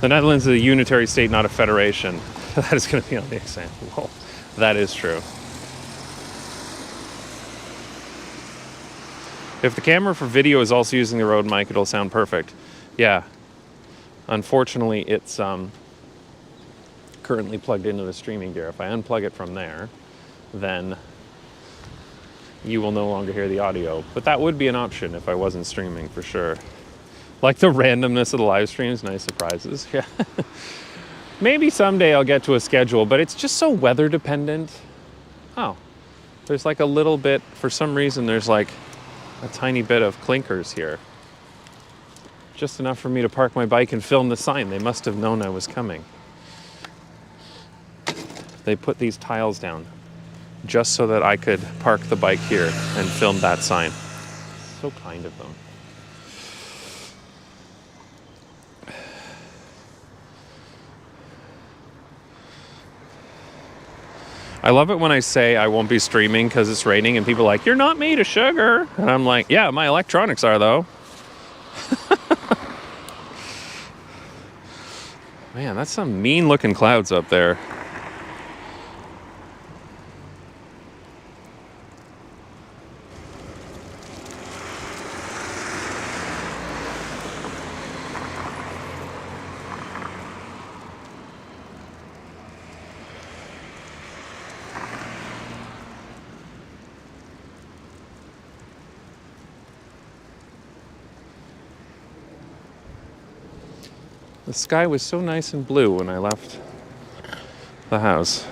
The Netherlands is a unitary state, not a federation. That is going to be on the example. Well, that is true. If the camera for video is also using the Rode mic, it'll sound perfect. Yeah. Unfortunately, it's currently plugged into the streaming gear. If I unplug it from there, then you will no longer hear the audio. But that would be an option if I wasn't streaming, for sure. Like the randomness of the live streams, nice surprises. Yeah. Maybe someday I'll get to a schedule, but it's just so weather dependent. Oh, there's like a little bit, for some reason, there's like a tiny bit of clinkers here. Just enough for me to park my bike and film the sign. They must have known I was coming. They put these tiles down just so that I could park the bike here and film that sign. So kind of them. I love it when I say I won't be streaming because it's raining and people are like, "You're not made of sugar." And I'm like, yeah, my electronics are though. Man, that's some mean looking clouds up there. The sky was so nice and blue when I left the house.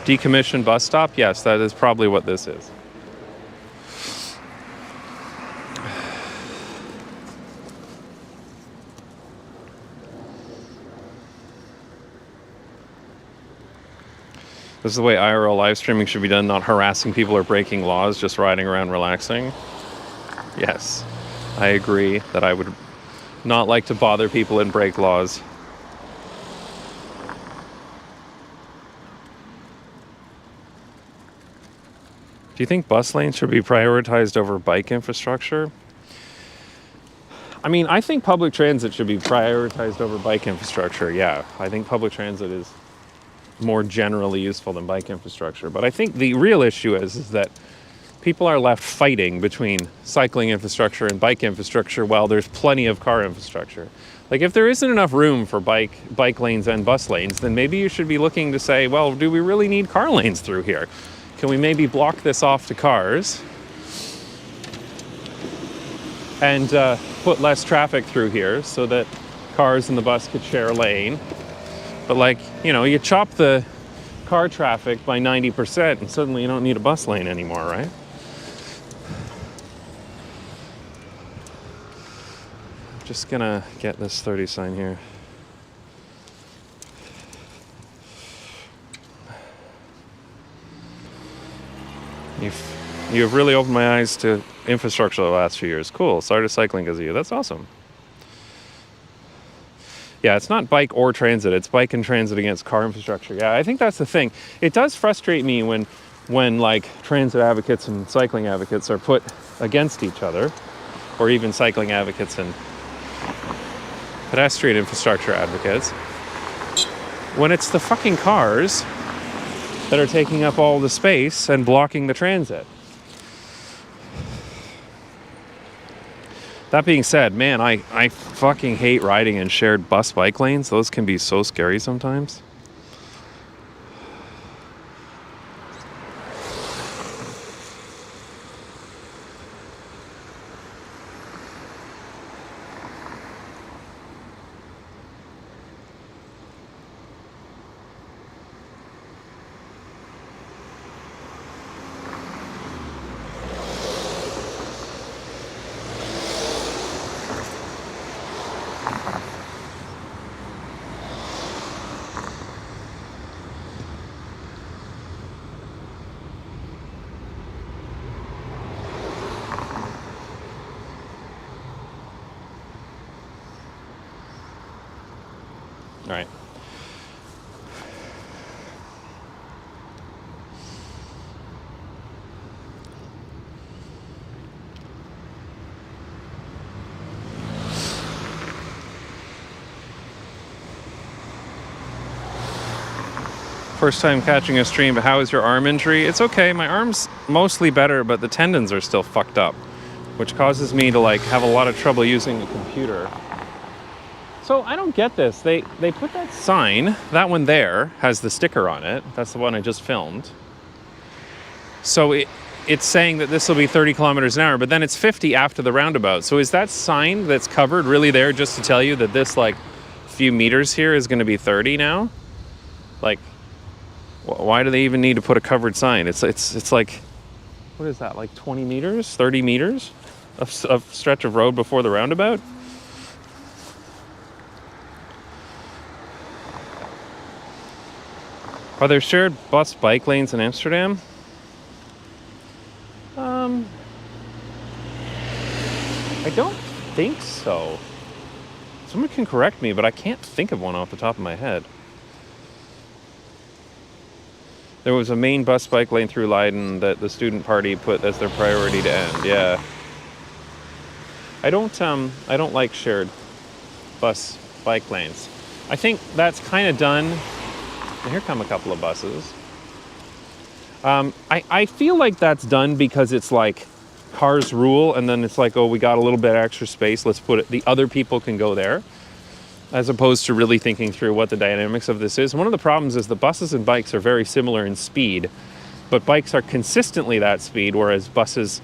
Decommissioned bus stop? Yes, that is probably what this is. This is the way IRL live streaming should be done, not harassing people or breaking laws, just riding around relaxing. Yes, I agree that I would not like to bother people and break laws. Do you think bus lanes should be prioritized over bike infrastructure? I mean, I think public transit should be prioritized over bike infrastructure, yeah. I think public transit is more generally useful than bike infrastructure. But I think the real issue is that people are left fighting between cycling infrastructure and bike infrastructure while there's plenty of car infrastructure. Like, if there isn't enough room for bike lanes and bus lanes, then maybe you should be looking to say, well, do we really need car lanes through here? Can we maybe block this off to cars and put less traffic through here so that cars and the bus could share a lane? But like, you know, you chop the car traffic by 90% and suddenly you don't need a bus lane anymore, right? Just gonna get this 30 sign here. You've really opened my eyes to infrastructure the last few years. Cool. Started cycling because of you. That's awesome. Yeah, it's not bike or transit. It's bike and transit against car infrastructure. Yeah, I think that's the thing. It does frustrate me when like transit advocates and cycling advocates are put against each other, or even cycling advocates and pedestrian infrastructure advocates, when it's the fucking cars that are taking up all the space and blocking the transit. That being said, man, I fucking hate riding in shared bike lanes. Those can be so scary sometimes. All right. First time catching a stream, but how is your arm injury? It's okay. My arm's mostly better, but the tendons are still fucked up, which causes me to like have a lot of trouble using the computer. So I don't get this. They put that sign, that one there has the sticker on it. That's the one I just filmed. So it's saying that this will be 30 kilometers an hour, but then it's 50 after the roundabout. So is that sign that's covered really there just to tell you that this like few meters here is going to be 30 now? Like, why do they even need to put a covered sign? It's like, what is that, like 20 meters, 30 meters of stretch of road before the roundabout? Are there shared bus bike lanes in Amsterdam? I don't think so. Someone can correct me, but I can't think of one off the top of my head. There was a main bus bike lane through Leiden that the student party put as their priority to end. Yeah. I don't like shared bus bike lanes. I think that's kind of done. And here come a couple of buses. I feel like that's done because it's like cars rule, and then it's like, oh, we got a little bit extra space, let's put it, the other people can go there, as opposed to really thinking through what the dynamics of this is. One of the problems is the buses and bikes are very similar in speed, but bikes are consistently that speed, whereas buses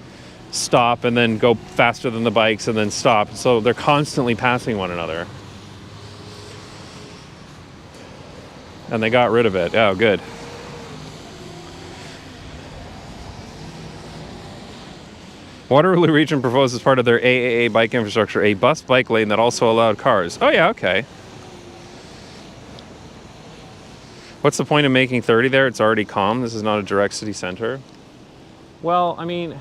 stop and then go faster than the bikes and then stop. So they're constantly passing one another. And they got rid of it. Oh, good. Waterloo Region proposed as part of their AAA bike infrastructure a bus bike lane that also allowed cars. Oh yeah, okay. What's the point of making 30 there? It's already calm. This is not a direct city center. Well, I mean,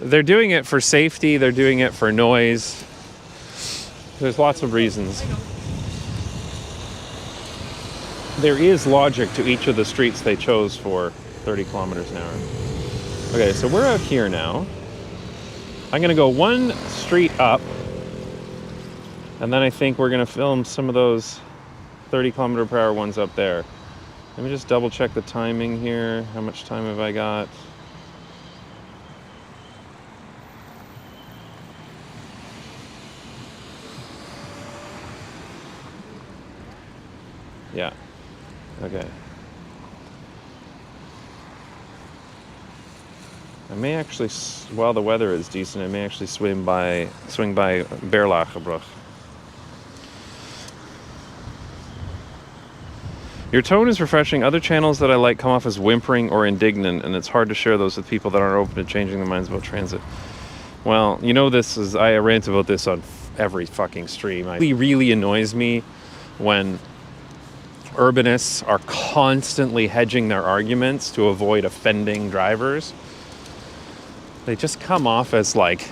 they're doing it for safety. They're doing it for noise. There's lots of reasons. There is logic to each of the streets they chose for 30 kilometers an hour. Okay, so we're out here now. I'm gonna go one street up, and then I think we're gonna film some of those 30 kilometer per hour ones up there. Let me just double check the timing here. How much time have I got? Yeah, okay. I may actually, while the weather is decent, I may actually swing by Berlagebruch. Your tone is refreshing. Other channels that I like come off as whimpering or indignant, and it's hard to share those with people that aren't open to changing their minds about transit. Well, you know, I rant about this on every fucking stream. It really annoys me when urbanists are constantly hedging their arguments to avoid offending drivers. They just come off as like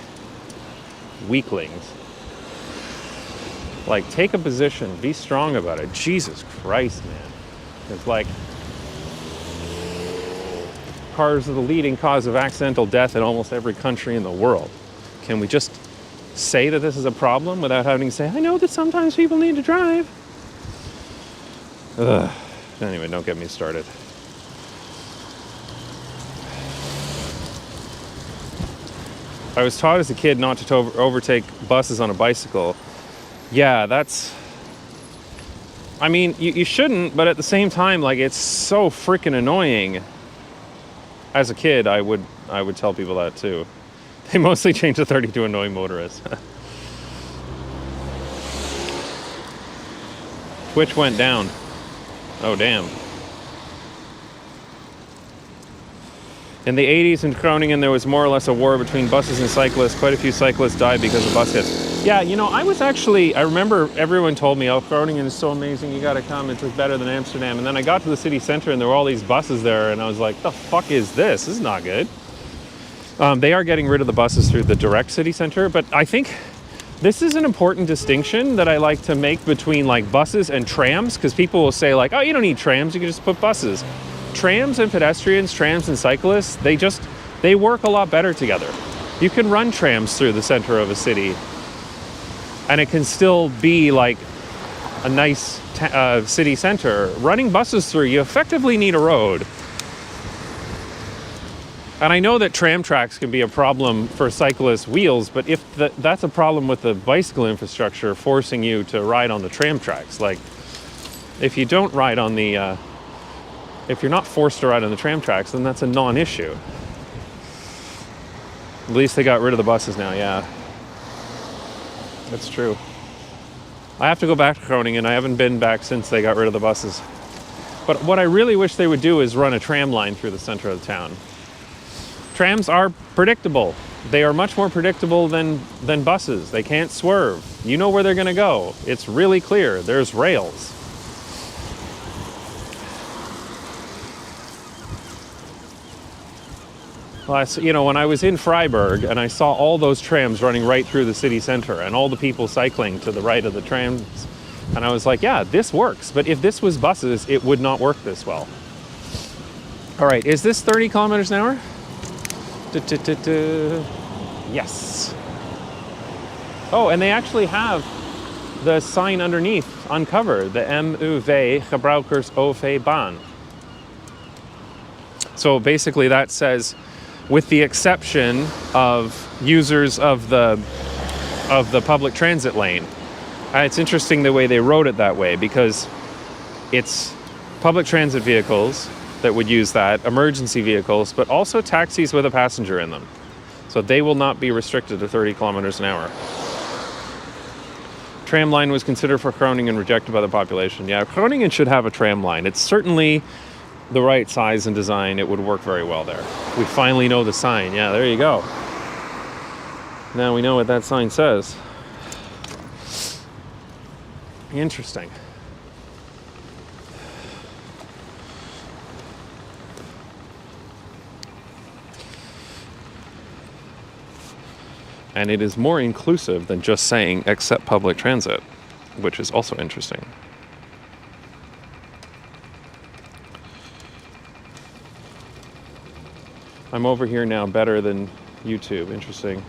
weaklings. Like, take a position, be strong about it. Jesus Christ, man. It's like, cars are the leading cause of accidental death in almost every country in the world. Can we just say that this is a problem without having to say, I know that sometimes people need to drive? Ugh. Anyway, don't get me started. I was taught as a kid not to overtake buses on a bicycle. Yeah, I mean, you shouldn't, but at the same time, like, it's so freaking annoying. As a kid, I would tell people that too. They mostly changed to 30 to annoy motorists. Twitch went down. Oh, damn. In the 80s in Groningen, there was more or less a war between buses and cyclists. Quite a few cyclists died because of bus hits. Yeah, you know, I remember everyone told me, oh, Groningen is so amazing, you gotta come, it's better than Amsterdam. And then I got to the city center and there were all these buses there, and I was like, the fuck is this? This is not good. They are getting rid of the buses through the direct city center, but I think this is an important distinction that I like to make between like buses and trams, because people will say like, oh, you don't need trams, you can just put buses. Trams and pedestrians, trams and cyclists, they work a lot better together. You can run trams through the center of a city and it can still be like a nice city center. Running buses through, you effectively need a road. And I know that tram tracks can be a problem for cyclist wheels, but if that's a problem with the bicycle infrastructure forcing you to ride on the tram tracks. Like, if you don't ride on the, if you're not forced to ride on the tram tracks, then that's a non-issue. At least they got rid of the buses now, yeah. That's true. I have to go back to Groningen. I haven't been back since they got rid of the buses. But what I really wish they would do is run a tram line through the center of the town. Trams are predictable. They are much more predictable than buses. They can't swerve. You know where they're going to go. It's really clear. There's rails. You know, when I was in Freiburg and I saw all those trams running right through the city center and all the people cycling to the right of the trams, and I was like, yeah, this works. But if this was buses, it would not work this well. All right, is this 30 kilometers an hour? Yes. Oh, and they actually have the sign underneath uncovered, the MUV Gebruikers OV Baan. So basically that says, with the exception of users of the public transit lane. And it's interesting the way they wrote it that way, because it's public transit vehicles that would use that, emergency vehicles, but also taxis with a passenger in them. So they will not be restricted to 30 kilometers an hour. Tram line was considered for Groningen, rejected by the population. Yeah, Groningen should have a tram line. It's certainly the right size and design. It would work very well there. We finally know the sign. Yeah, there you go. Now we know what that sign says. Interesting. And it is more inclusive than just saying accept public transit, which is also interesting. I'm over here now better than YouTube. Interesting.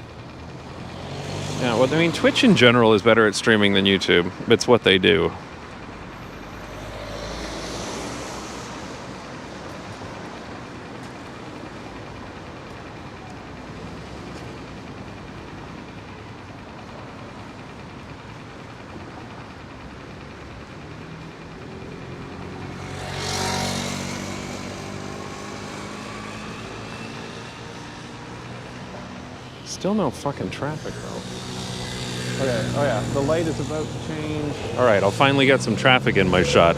Yeah, well, I mean, Twitch in general is better at streaming than YouTube. It's what they do. Still no fucking traffic, though. Okay, oh yeah, the light is about to change. All right, I'll finally get some traffic in my shot.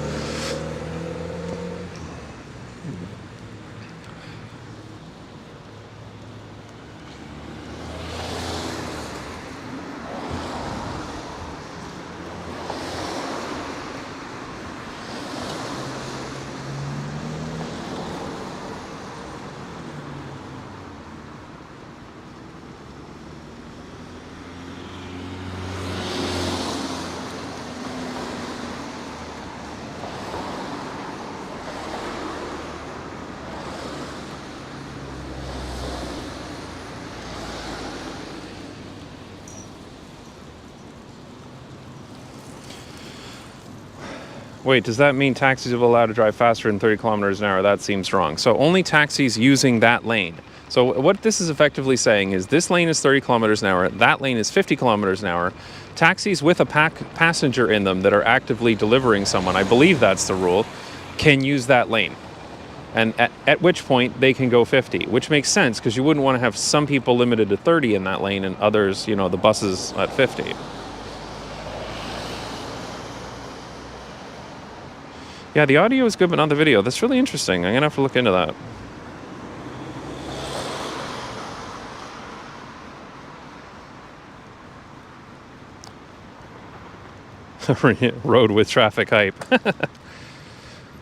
Wait, does that mean taxis will be allowed to drive faster than 30 kilometers an hour? That seems wrong. So only taxis using that lane. So what this is effectively saying is this lane is 30 kilometers an hour, that lane is 50 kilometers an hour. Taxis with a passenger in them that are actively delivering someone, I believe that's the rule, can use that lane. And at which point they can go 50, which makes sense because you wouldn't want to have some people limited to 30 in that lane and others, you know, the buses at 50. Yeah, the audio is good, but not the video. That's really interesting. I'm going to have to look into that. Road with traffic hype.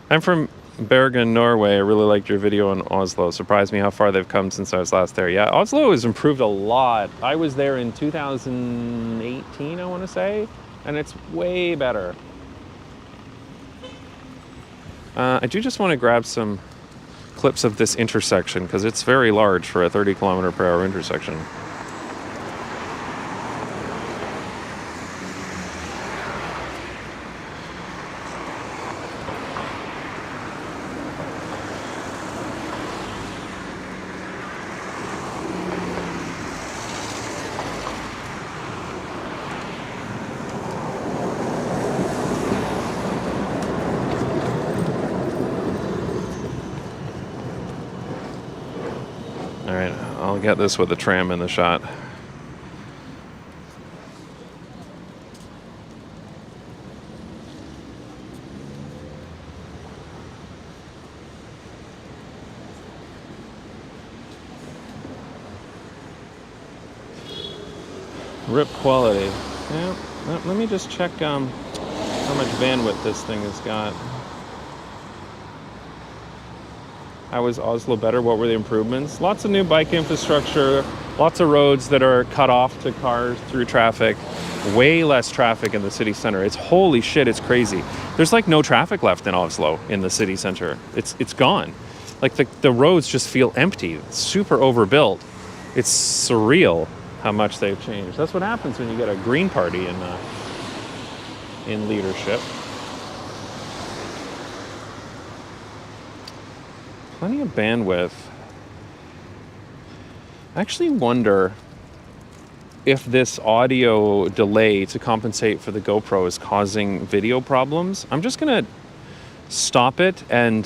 I'm from Bergen, Norway. I really liked your video on Oslo. Surprised me how far they've come since I was last there. Yeah, Oslo has improved a lot. I was there in 2018, I want to say, and it's way better. I do just want to grab some clips of this intersection because it's very large for a 30 kilometer per hour intersection. All right, I'll get this with the tram in the shot. Rip quality. Yeah, let me just check how much bandwidth this thing has got. How is Oslo better? What were the improvements? Lots of new bike infrastructure, lots of roads that are cut off to cars through traffic, way less traffic in the city center. It's holy shit, it's crazy. There's like no traffic left in Oslo in the city center. It's gone. Like the roads just feel empty. It's super overbuilt. It's surreal how much they've changed. That's what happens when you get a Green Party in leadership. Plenty of bandwidth. I actually wonder if this audio delay to compensate for the GoPro is causing video problems. I'm just gonna stop it and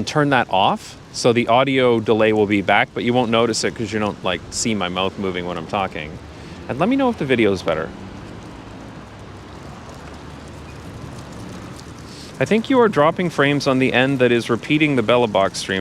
turn that off so the audio delay will be back, but you won't notice it because you don't like see my mouth moving when I'm talking. And let me know if the video is better. I think you are dropping frames on the end that is repeating the Bella Box stream.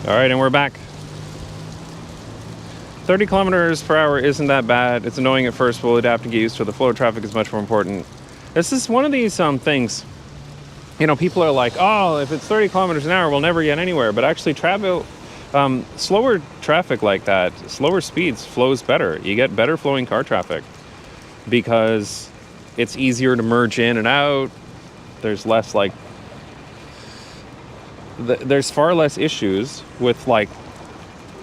All right, and we're back. 30 kilometers per hour isn't that bad. It's annoying at first, we'll adapt and get used to it. The flow of traffic is much more important. This is one of these things, you know, people are like, oh, if it's 30 kilometers an hour, we'll never get anywhere. But actually, slower traffic like that, slower speeds flows better. You get better flowing car traffic because it's easier to merge in and out. There's less there's far less issues with like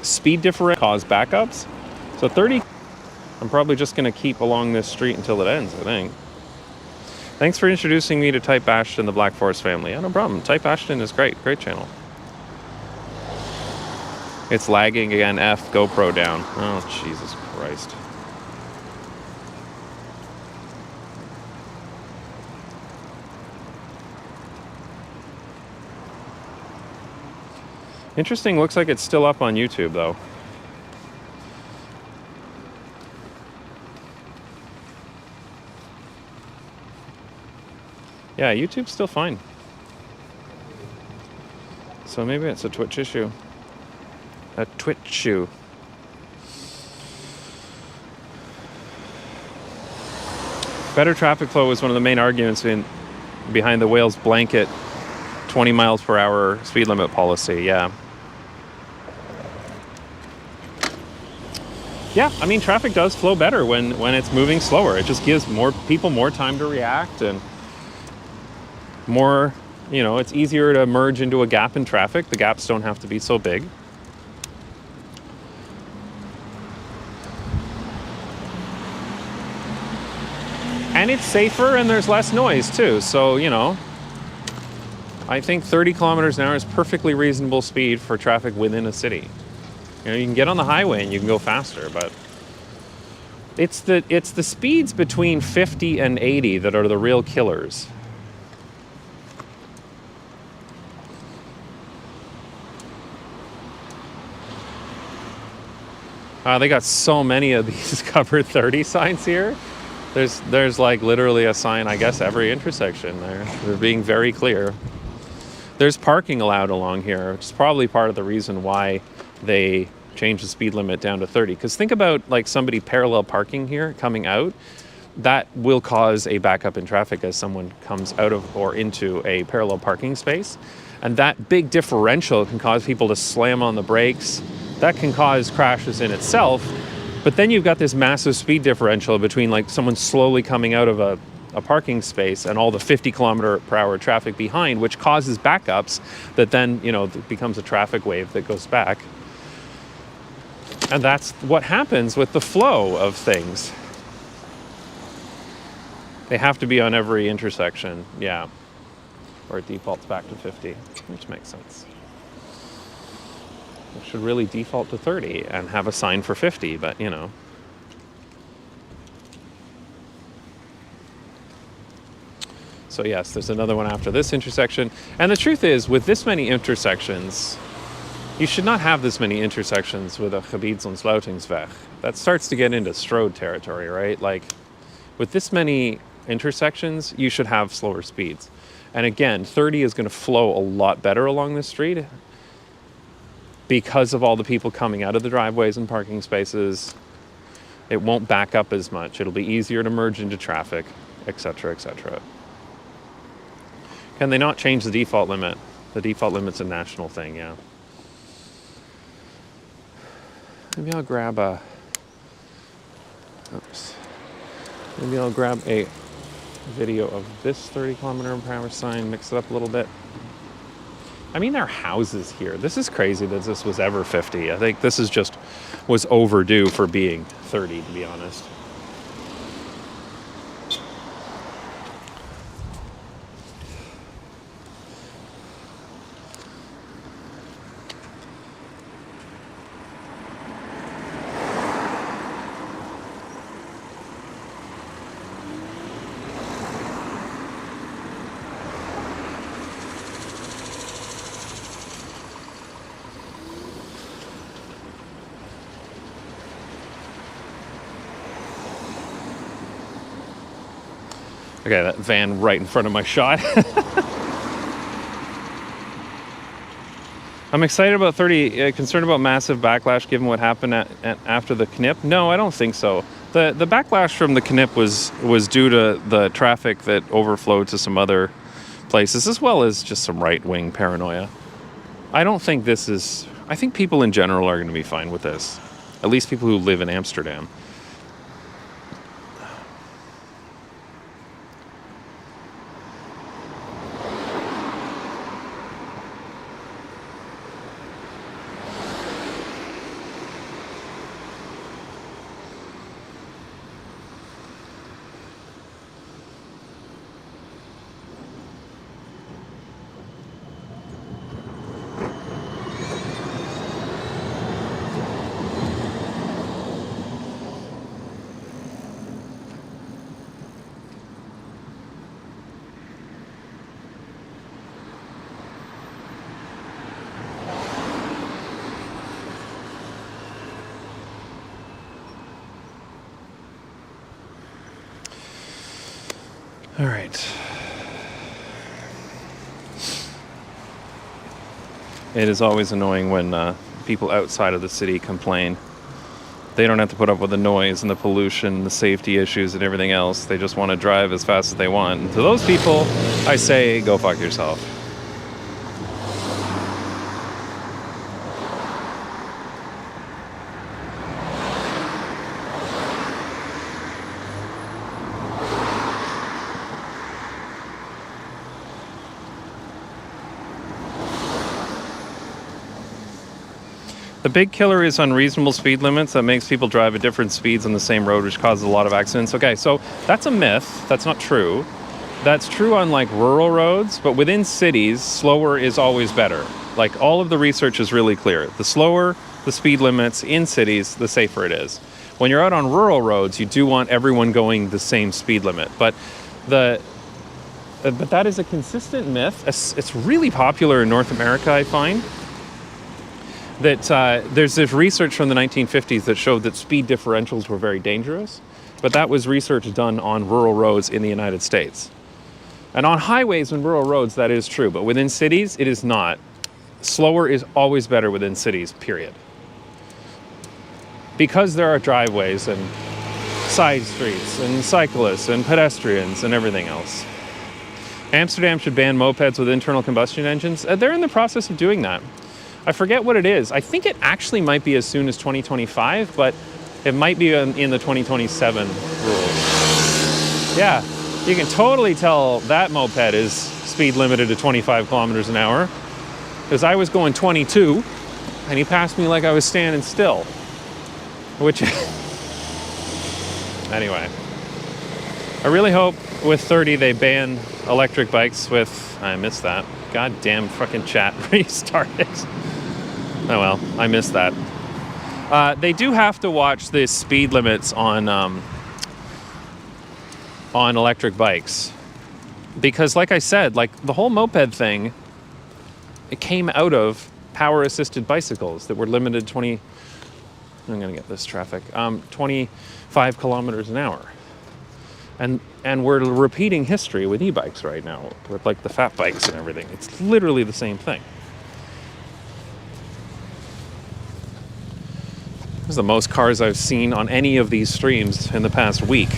speed differential cause backups. So 30, I'm probably just going to keep along this street until it ends, I think. Thanks for introducing me to Type Ashton, the Black Forest family. Yeah, no problem. Type Ashton is great channel. It's lagging again. F GoPro down. Oh, Jesus Christ. Interesting, looks like it's still up on YouTube though. Yeah, YouTube's still fine. So maybe it's a Twitch issue. A Twitch issue. Better traffic flow was one of the main arguments behind the Wales blanket 20 miles per hour speed limit policy. Yeah. Yeah, I mean, traffic does flow better when it's moving slower. It just gives more people more time to react, and more, you know, it's easier to merge into a gap in traffic. The gaps don't have to be so big. And it's safer, and there's less noise too. So, you know, I think 30 kilometers an hour is perfectly reasonable speed for traffic within a city. You know, you can get on the highway and you can go faster, but it's the speeds between 50 and 80 that are the real killers. They got so many of these covered 30 signs here. There's like literally a sign, I guess, every intersection there. They're being very clear. There's parking allowed along here, which is probably part of the reason why they changed the speed limit down to 30. Because think about like somebody parallel parking here coming out. That will cause a backup in traffic as someone comes out of or into a parallel parking space. And that big differential can cause people to slam on the brakes. That can cause crashes in itself. But then you've got this massive speed differential between like someone slowly coming out of a parking space and all the 50 kilometer per hour traffic behind, which causes backups that then, you know, becomes a traffic wave that goes back. And that's what happens with the flow of things. They have to be on every intersection, yeah. Or it defaults back to 50, which makes sense. It should really default to 30 and have a sign for 50, but you know. So yes, there's another one after this intersection. And the truth is, with this many intersections, you should not have this many intersections with a Gebieds- und Sluitingsweg. That starts to get into Stroad territory, right? Like, with this many intersections, you should have slower speeds. And again, 30 is going to flow a lot better along this street because of all the people coming out of the driveways and parking spaces. It won't back up as much. It'll be easier to merge into traffic, etc., etc. Can they not change the default limit? The default limit's a national thing, yeah. Maybe I'll grab a... Oops. Maybe I'll grab a video of this 30 kilometer per hour sign, mix it up a little bit. I mean, there are houses here. This is crazy that this was ever 50. I think this is just was overdue for being 30, to be honest. Okay, that van right in front of my shot. I'm excited about 30, concerned about massive backlash given what happened after the KNIP. No, I don't think so. The backlash from the KNIP was due to the traffic that overflowed to some other places, as well as just some right-wing paranoia. I don't think this is... I think people in general are going to be fine with this. At least people who live in Amsterdam. All right. It is always annoying when people outside of the city complain. They don't have to put up with the noise and the pollution, the safety issues and everything else. They just want to drive as fast as they want. And to those people, I say, go fuck yourself. The big killer is unreasonable speed limits that makes people drive at different speeds on the same road, which causes a lot of accidents. Okay, so that's a myth. That's not true. That's true on like rural roads, but within cities, slower is always better. Like all of the research is really clear. The slower the speed limits in cities, the safer it is. When you're out on rural roads, you do want everyone going the same speed limit. But that is a consistent myth. It's really popular in North America, I find. That there's this research from the 1950s that showed that speed differentials were very dangerous, but that was research done on rural roads in the United States. And on highways and rural roads, that is true, but within cities, it is not. Slower is always better within cities, period. Because there are driveways and side streets and cyclists and pedestrians and everything else. Amsterdam should ban mopeds with internal combustion engines. They're in the process of doing that. I forget what it is. I think it actually might be as soon as 2025, but it might be in the 2027 rules. Yeah, you can totally tell that moped is speed limited to 25 kilometers an hour, because I was going 22 and he passed me like I was standing still, which anyway, I really hope with 30 they ban electric bikes with, I missed that. Goddamn fucking chat restarted. Oh well, I missed that. They do have to watch the speed limits on electric bikes, because, like I said, like the whole moped thing, it came out of power-assisted bicycles that were limited 20. I'm gonna get this traffic. 25 kilometers an hour, and we're repeating history with e-bikes right now, with like the fat bikes and everything. It's literally the same thing. This is the most cars I've seen on any of these streams in the past week.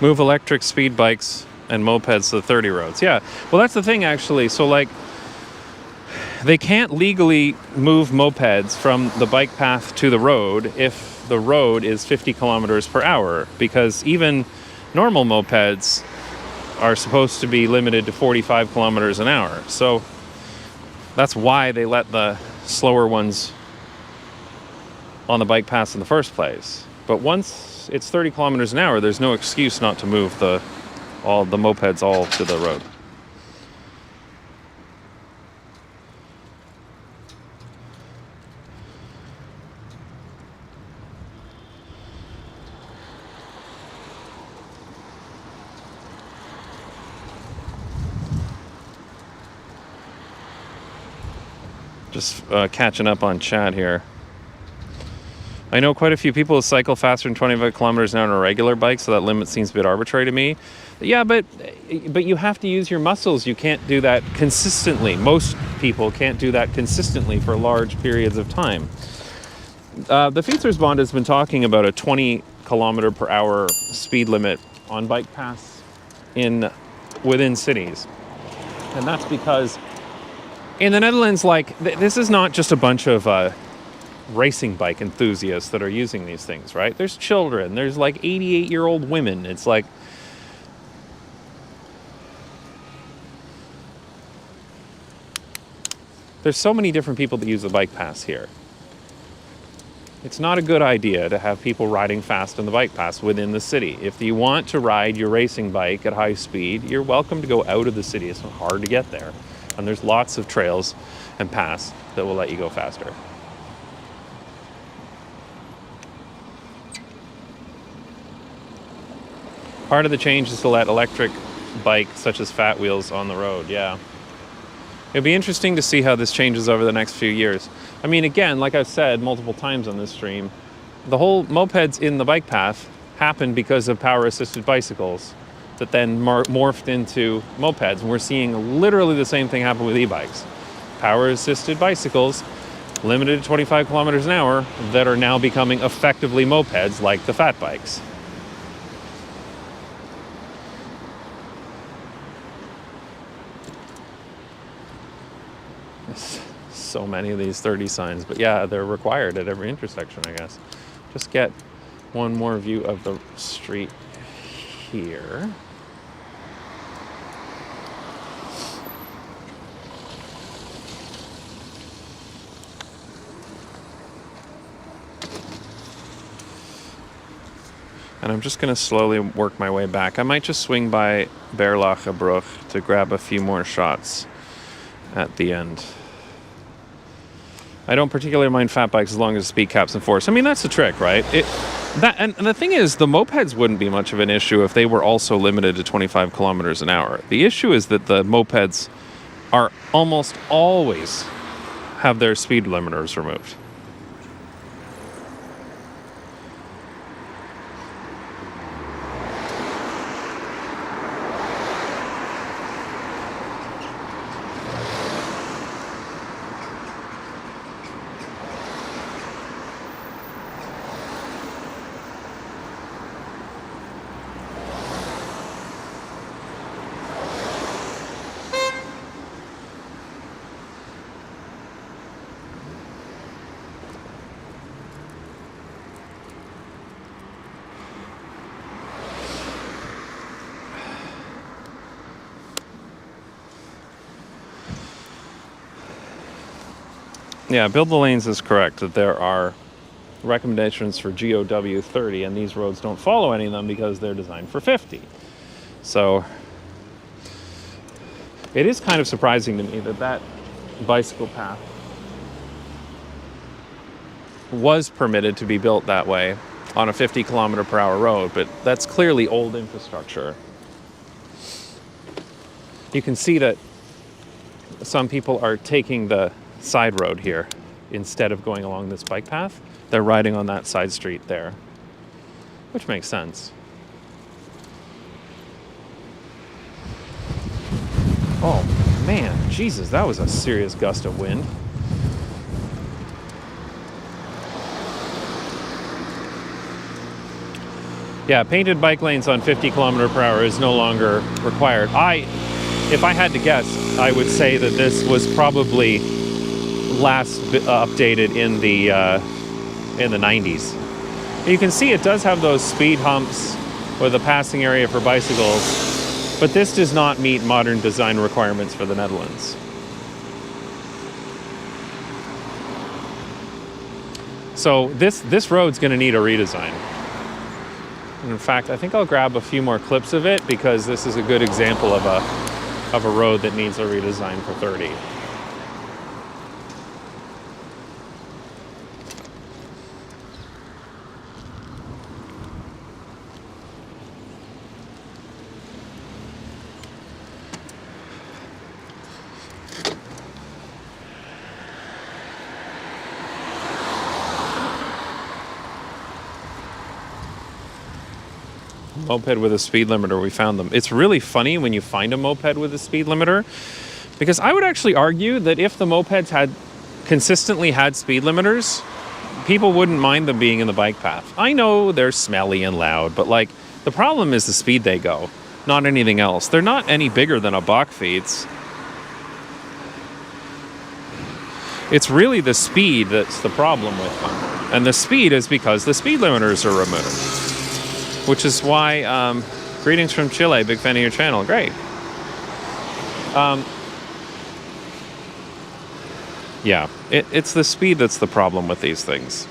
Move electric speed bikes and mopeds to the 30 roads. Yeah, well, that's the thing, actually. So, like, they can't legally move mopeds from the bike path to the road if the road is 50 kilometers per hour, because even normal mopeds are supposed to be limited to 45 kilometers an hour. So that's why they let the slower ones on the bike paths in the first place. But once it's 30 kilometers an hour, there's no excuse not to move all the mopeds all to the road. Just catching up on chat here. I know quite a few people who cycle faster than 25 kilometers an hour on a regular bike, so that limit seems a bit arbitrary to me. Yeah, but you have to use your muscles. You can't do that consistently. Most people can't do that consistently for large periods of time. The Fietsersbond has been talking about a 20 kilometer per hour speed limit on bike paths within cities. And that's because in the Netherlands, like, this is not just a bunch of racing bike enthusiasts that are using these things, right? There's children, there's like 88-year-old women. It's like, There's so many different people that use the bike paths here. It's not a good idea to have people riding fast on the bike paths within the city. If you want to ride your racing bike at high speed, you're welcome to go out of the city. It's not hard to get there. And there's lots of trails and paths that will let you go faster. Part of the change is to let electric bikes such as fat wheels on the road, yeah. It'll be interesting to see how this changes over the next few years. I mean, again, like I've said multiple times on this stream, the whole mopeds in the bike path happened because of power-assisted bicycles that then morphed into mopeds. And we're seeing literally the same thing happen with e-bikes. Power-assisted bicycles, limited to 25 kilometers an hour, that are now becoming effectively mopeds like the fat bikes. So many of these 30 signs, but yeah, they're required at every intersection, I guess. Just get one more view of the street here. And I'm just going to slowly work my way back. I might just swing by Berlachebrug to grab a few more shots at the end. I don't particularly mind fat bikes as long as the speed cap's enforced. I mean, that's the trick, right? And the thing is, the mopeds wouldn't be much of an issue if they were also limited to 25 kilometers an hour. The issue is that the mopeds are almost always have their speed limiters removed. Yeah, Build the Lanes is correct that there are recommendations for GOW 30, and these roads don't follow any of them because they're designed for 50. So it is kind of surprising to me that that bicycle path was permitted to be built that way on a 50 kilometer per hour road, but that's clearly old infrastructure. You can see that some people are taking the side road here instead of going along this bike path. They're riding on that side street there, which makes sense. Oh man, Jesus, that was a serious gust of wind. Yeah, painted bike lanes on 50 kilometer per hour is no longer required. If I had to guess, I would say that this was probably last updated in the 90s. You can see it does have those speed humps with a passing area for bicycles, but this does not meet modern design requirements for the Netherlands. So this road's going to need a redesign. In fact, I think I'll grab a few more clips of it because this is a good example of a road that needs a redesign for 30. Moped with a speed limiter, we found them. It's really funny when you find a moped with a speed limiter, because I would actually argue that if the mopeds had consistently had speed limiters, people wouldn't mind them being in the bike path. I know they're smelly and loud, but like the problem is the speed they go, not anything else. They're not any bigger than a Bachfiets. It's really the speed that's the problem with them. And the speed is because the speed limiters are removed. Which is why, greetings from Chile, big fan of your channel, great. Yeah, it's the speed that's the problem with these things.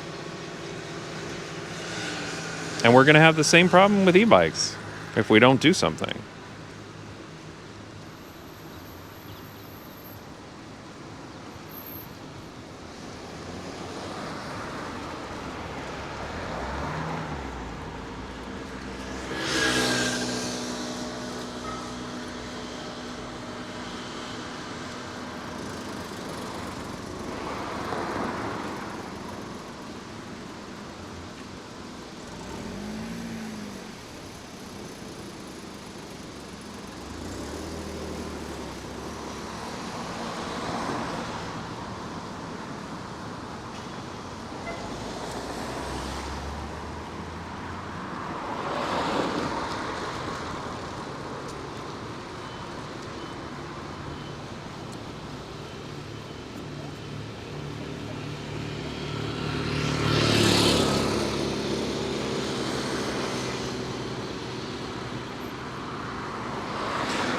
And we're going to have the same problem with e-bikes if we don't do something.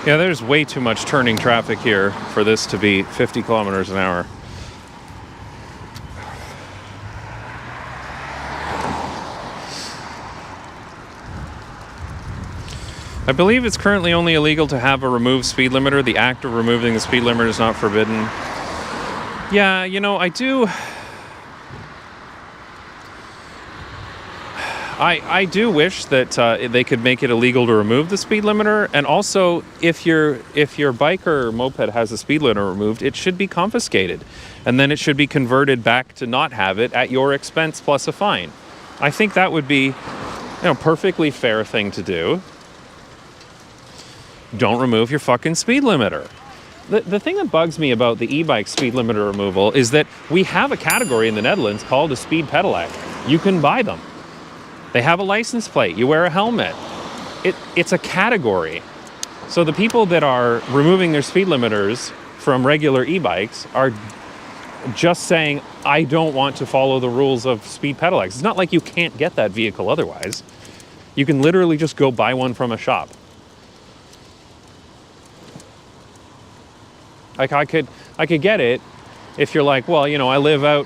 Yeah, there's way too much turning traffic here for this to be 50 kilometers an hour. I believe it's currently only illegal to have a removed speed limiter. The act of removing the speed limiter is not forbidden. Yeah, you know, I do wish that they could make it illegal to remove the speed limiter, and also if your bike or moped has a speed limiter removed, it should be confiscated, and then it should be converted back to not have it at your expense plus a fine. I think that would be, perfectly fair thing to do. Don't remove your fucking speed limiter. The thing that bugs me about the e-bike speed limiter removal is that we have a category in the Netherlands called a speed pedelec. You can buy them. They have a license plate. You wear a helmet. It's a category. So the people that are removing their speed limiters from regular e-bikes are just saying, I don't want to follow the rules of speed pedelecs. It's not like you can't get that vehicle otherwise. You can literally just go buy one from a shop. Like I could get it if you're like, well, I live out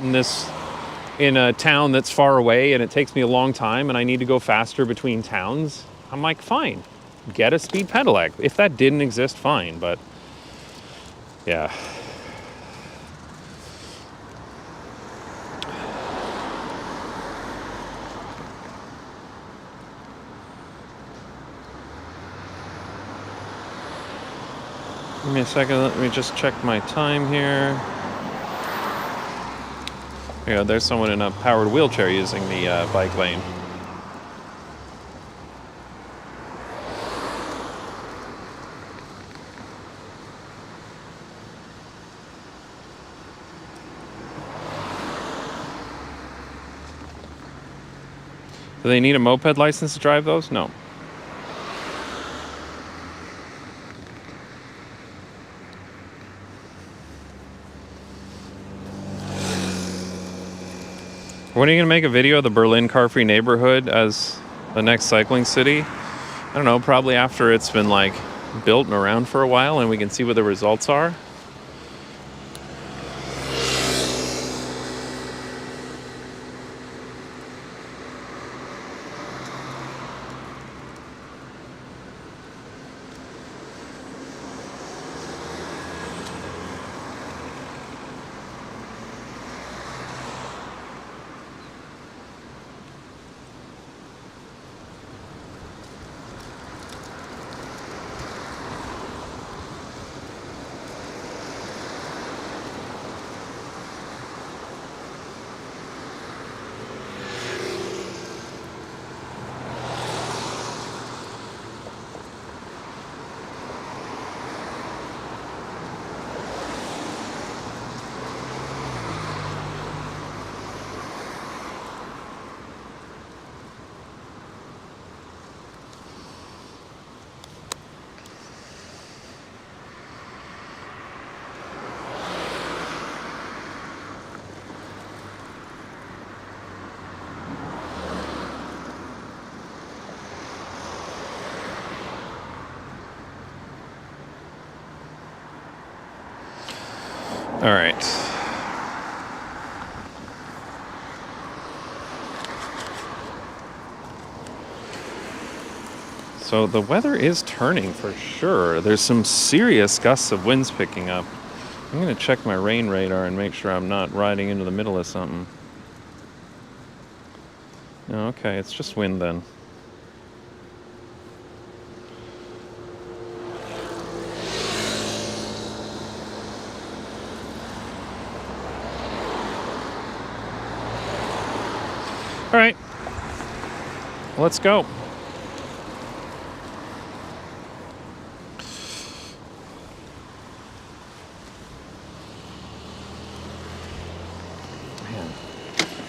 in a town that's far away and it takes me a long time and I need to go faster between towns. I'm like, fine, get a speed pedelec. If that didn't exist, fine, but yeah. Give me a second, let me just check my time here. Yeah, there's someone in a powered wheelchair using the bike lane. Do they need a moped license to drive those? No. When are you going to make a video of the Berlin car-free neighborhood as the next cycling city? I don't know, probably after it's been built and around for a while and we can see what the results are. All right. So the weather is turning for sure. There's some serious gusts of winds picking up. I'm going to check my rain radar and make sure I'm not riding into the middle of something. No, okay, it's just wind then. All right, let's go. Man,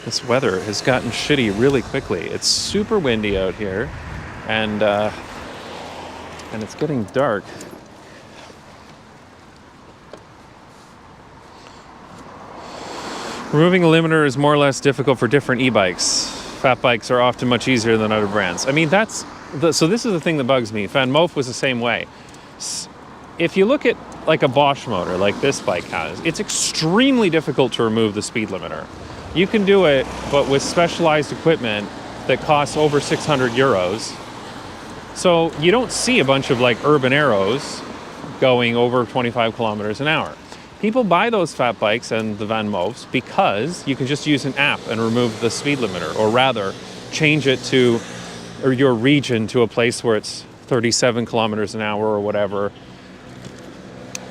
this weather has gotten shitty really quickly. It's super windy out here, and it's getting dark. Removing a limiter is more or less difficult for different e-bikes. Fat bikes are often much easier than other brands. I mean, so this is the thing that bugs me. Van Moof was the same way. If you look at like a Bosch motor, like this bike has, it's extremely difficult to remove the speed limiter. You can do it, but with specialized equipment that costs over 600 euros. So you don't see a bunch of like urban arrows going over 25 kilometers an hour. People buy those fat bikes and the Van Moofs because you can just use an app and remove the speed limiter, or rather change it to, or your region to a place where it's 37 kilometers an hour or whatever,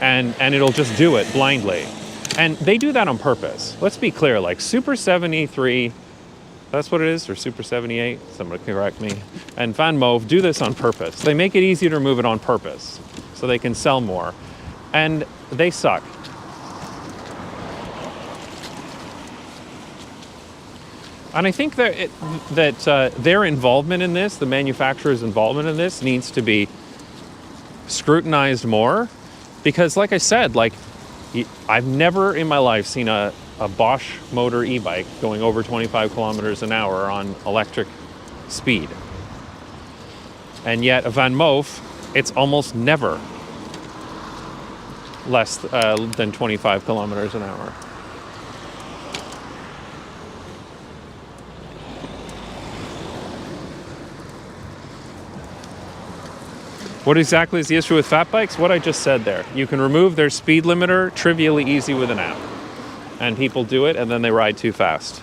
and it'll just do it blindly. And they do that on purpose. Let's be clear, like Super 73, that's what it is, or Super 78, somebody correct me, and Van Moof do this on purpose. They make it easy to remove it on purpose so they can sell more. And they suck. And I think that their involvement in this, the manufacturer's involvement in this, needs to be scrutinized more. Because like I said, like I've never in my life seen a Bosch motor e-bike going over 25 kilometers an hour on electric speed. And yet a Van Moof, it's almost never less than 25 kilometers an hour. What exactly is the issue with fat bikes? What I just said there. You can remove their speed limiter trivially easy with an app. And people do it, and then they ride too fast.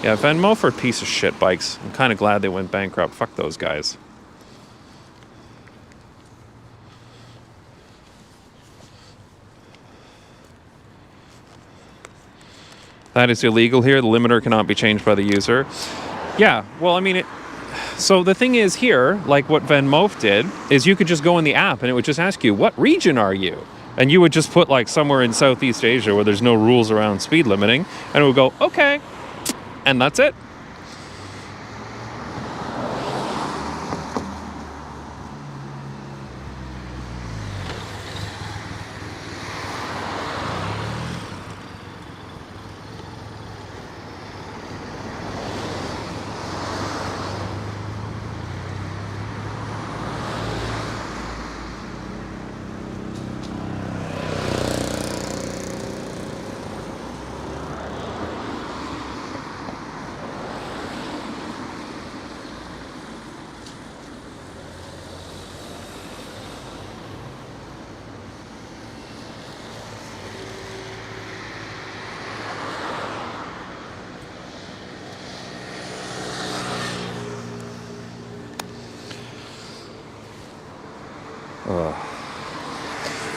Yeah, Van Moof are a piece of shit bikes. I'm kind of glad they went bankrupt. Fuck those guys. That is illegal here. The limiter cannot be changed by the user. Yeah, well, I mean, so the thing is here, like what Van Moof did, is you could just go in the app and it would just ask you, what region are you? And you would just put like somewhere in Southeast Asia where there's no rules around speed limiting, and it would go, okay, and that's it.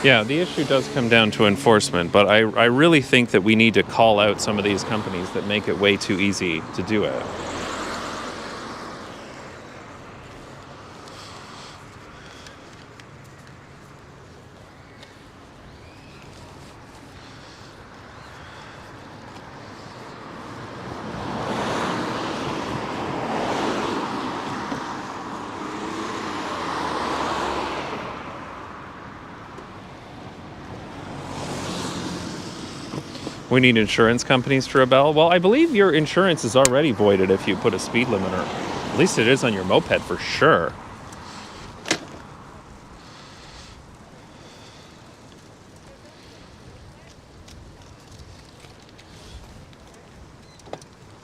Yeah, the issue does come down to enforcement, but I really think that we need to call out some of these companies that make it way too easy to do it. We need insurance companies to rebel. Well, I believe your insurance is already voided if you put a speed limiter. At least it is on your moped for sure.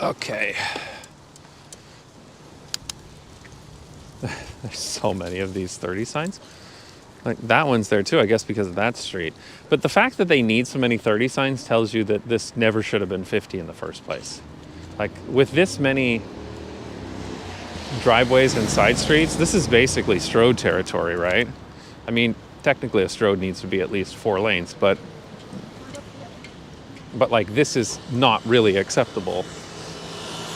Okay. There's so many of these 30 signs. Like that one's there too, I guess because of that street. But the fact that they need so many 30 signs tells you that this never should have been 50 in the first place. Like with this many driveways and side streets, this is basically Stroad territory, right? I mean, technically a Stroad needs to be at least 4 lanes, but like this is not really acceptable.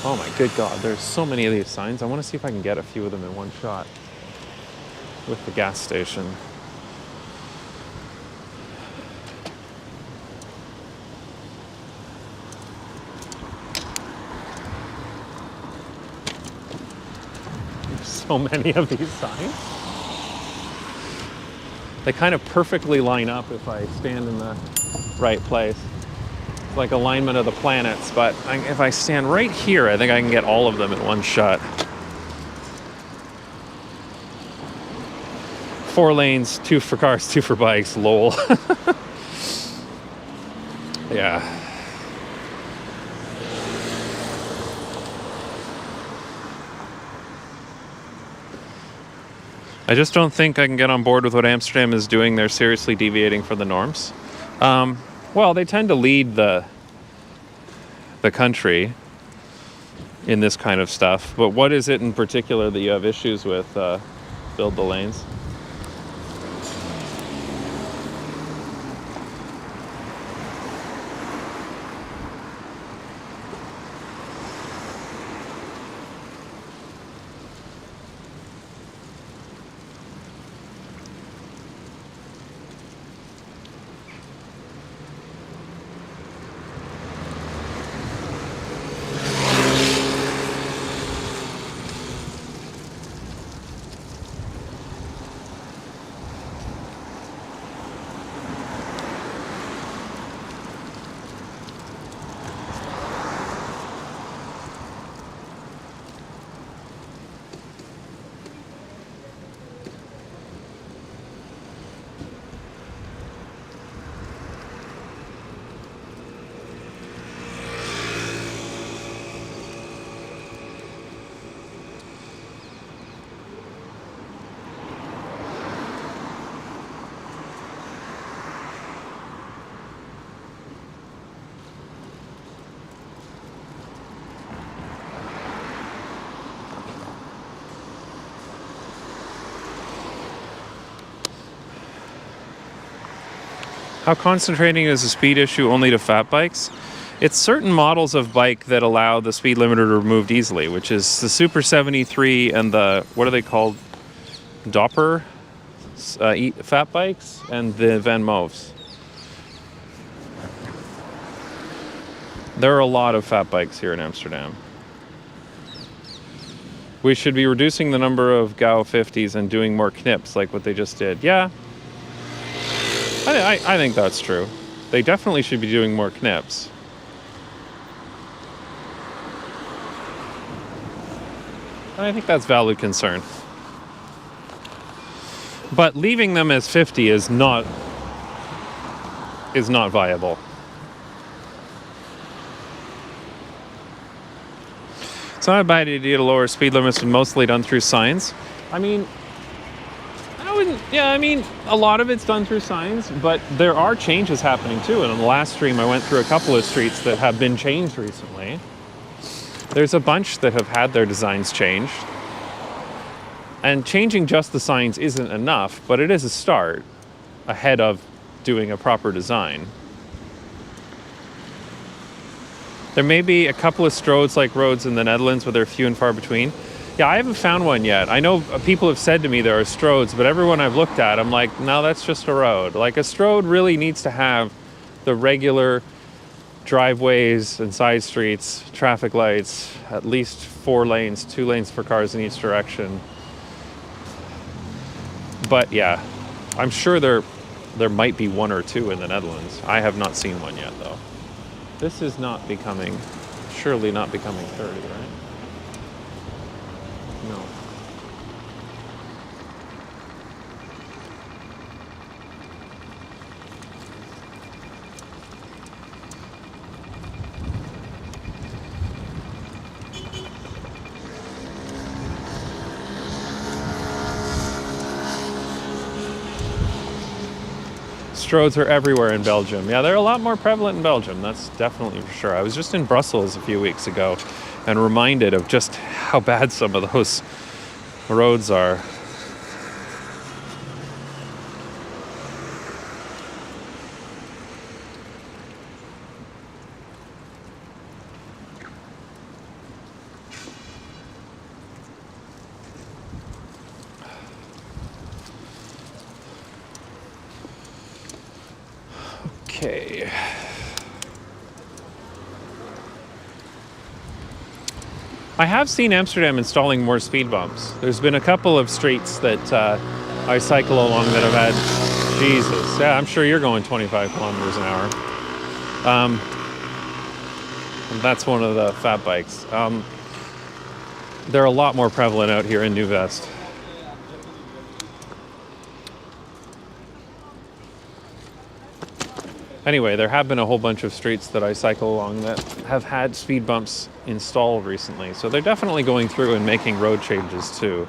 Oh my good God, there's so many of these signs. I want to see if I can get a few of them in one shot with the gas station. There's so many of these signs. They kind of perfectly line up if I stand in the right place. Like alignment of the planets, but if I stand right here, I think I can get all of them in one shot. 4 lanes, 2 for cars, 2 for bikes, lol. Yeah. I just don't think I can get on board with what Amsterdam is doing. They're seriously deviating from the norms. Well, they tend to lead the country in this kind of stuff. But what is it in particular that you have issues with, build the lanes? How concentrating is a speed issue only to fat bikes? It's certain models of bike that allow the speed limiter to be removed easily, which is the Super 73 and the, what are they called? Dopper fat bikes and the Van Moves. There are a lot of fat bikes here in Amsterdam. We should be reducing the number of GAU 50s and doing more knips like what they just did. Yeah. I think that's true. They definitely should be doing more knips. And I think that's valid concern. But leaving them as 50 is not viable. It's not a bad idea to lower speed limits, and mostly done through signs. I mean, a lot of it's done through signs, but there are changes happening too. And on the last stream, I went through a couple of streets that have been changed recently. There's a bunch that have had their designs changed. And changing just the signs isn't enough, but it is a start ahead of doing a proper design. There may be a couple of Stroads-like roads in the Netherlands, but they're few and far between. Yeah, I haven't found one yet. I know people have said to me there are Stroads, but everyone I've looked at, I'm like, no, that's just a road. Like a Stroad really needs to have the regular driveways and side streets, traffic lights, at least 4 lanes, 2 lanes for cars in each direction. But yeah, I'm sure there might be 1 or 2 in the Netherlands. I have not seen one yet, though. This is surely not becoming 30, right? No. Stroads are everywhere in Belgium. Yeah, they're a lot more prevalent in Belgium. That's definitely for sure. I was just in Brussels a few weeks ago and reminded of just how bad some of those roads are. Okay. I have seen Amsterdam installing more speed bumps. There's been a couple of streets that I cycle along that have had, Jesus, yeah, I'm sure you're going 25 kilometers an hour. And that's one of the fat bikes. They're a lot more prevalent out here in New Vest. Anyway, there have been a whole bunch of streets that I cycle along that have had speed bumps installed recently. So they're definitely going through and making road changes too.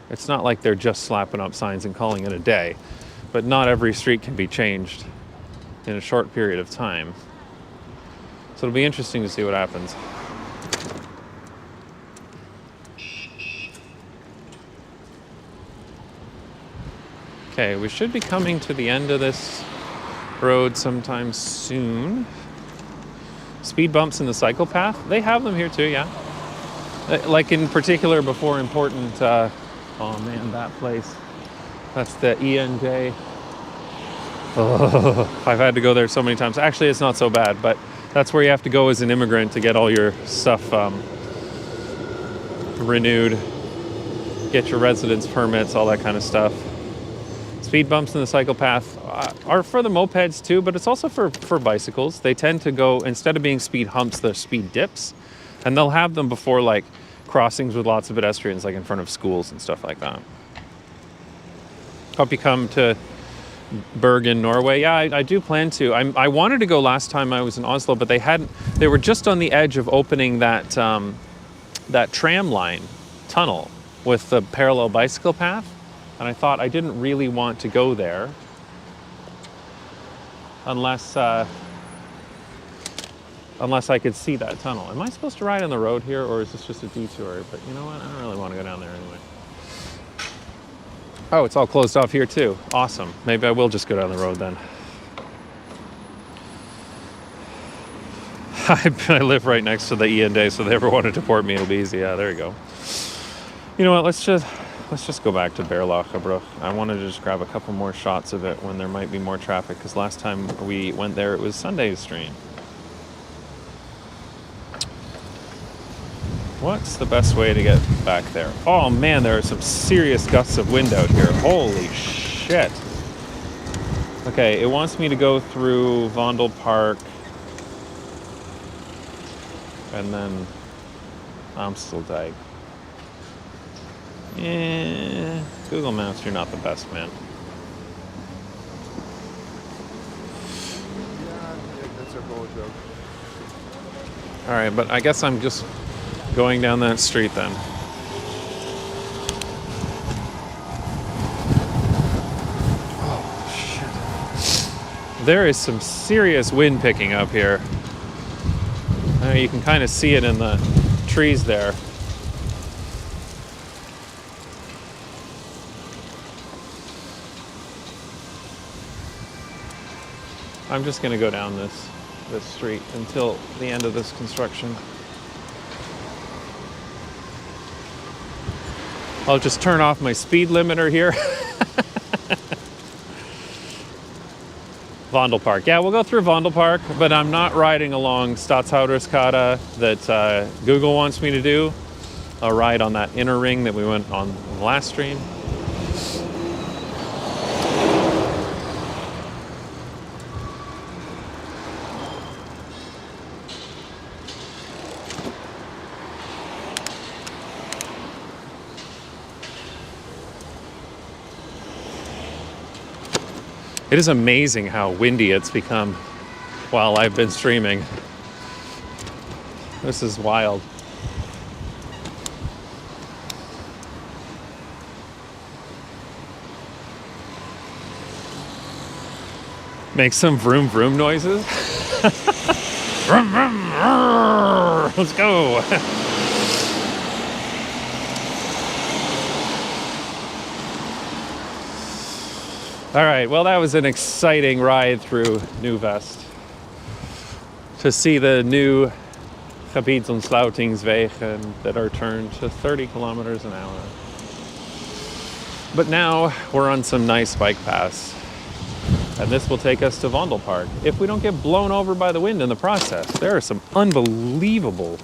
It's not like they're just slapping up signs and calling it a day. But not every street can be changed in a short period of time. So it'll be interesting to see what happens. Okay, we should be coming to the end of this road sometime soon. Speed bumps in the cycle path, they have them here too, yeah. Like in particular before important, oh man, that place. That's the ENJ. Oh, I've had to go there so many times. Actually, it's not so bad, but that's where you have to go as an immigrant to get all your stuff renewed, get your residence permits, all that kind of stuff. Speed bumps in the cycle path are for the mopeds too, but it's also for bicycles. They tend to go, instead of being speed humps, they're speed dips. And they'll have them before like crossings with lots of pedestrians, like in front of schools and stuff like that. Hope you come to Bergen, Norway. Yeah, I do plan to. I wanted to go last time I was in Oslo, but they were just on the edge of opening that tram line tunnel with the parallel bicycle path. And I thought I didn't really want to go there unless I could see that tunnel. Am I supposed to ride on the road here, or is this just a detour? But you know what? I don't really want to go down there anyway. Oh, it's all closed off here too. Awesome. Maybe I will just go down the road then. I live right next to the ENJ, so if they ever want to deport me, it'll be easy. Yeah, there you go. You know what? Let's just go back to Berlachebroek. I want to just grab a couple more shots of it when there might be more traffic, because last time we went there, it was Sunday's stream. What's the best way to get back there? Oh man, there are some serious gusts of wind out here. Holy shit. Okay, it wants me to go through Vondel Park and then Amsterdam. Yeah, Google Maps, you're not the best, man. Yeah, that's a whole joke. All right, but I guess I'm just going down that street then. Oh, shit. There is some serious wind picking up here. You can kind of see it in the trees there. I'm just going to go down this street until the end of this construction. I'll just turn off my speed limiter here. Vondel Park. Yeah, we'll go through Vondel Park, but I'm not riding along Stadshouderskade that Google wants me to do. I'll ride on that inner ring that we went on the last stream. It is amazing how windy it's become while I've been streaming. This is wild. Make some vroom vroom noises. Vroom, vroom, roar. Let's go. All right, well, that was an exciting ride through New West to see the new Gebieds- und Sluitingswegen that are turned to 30 kilometers an hour. But now we're on some nice bike paths, and this will take us to Vondelpark if we don't get blown over by the wind in the process. There are some unbelievable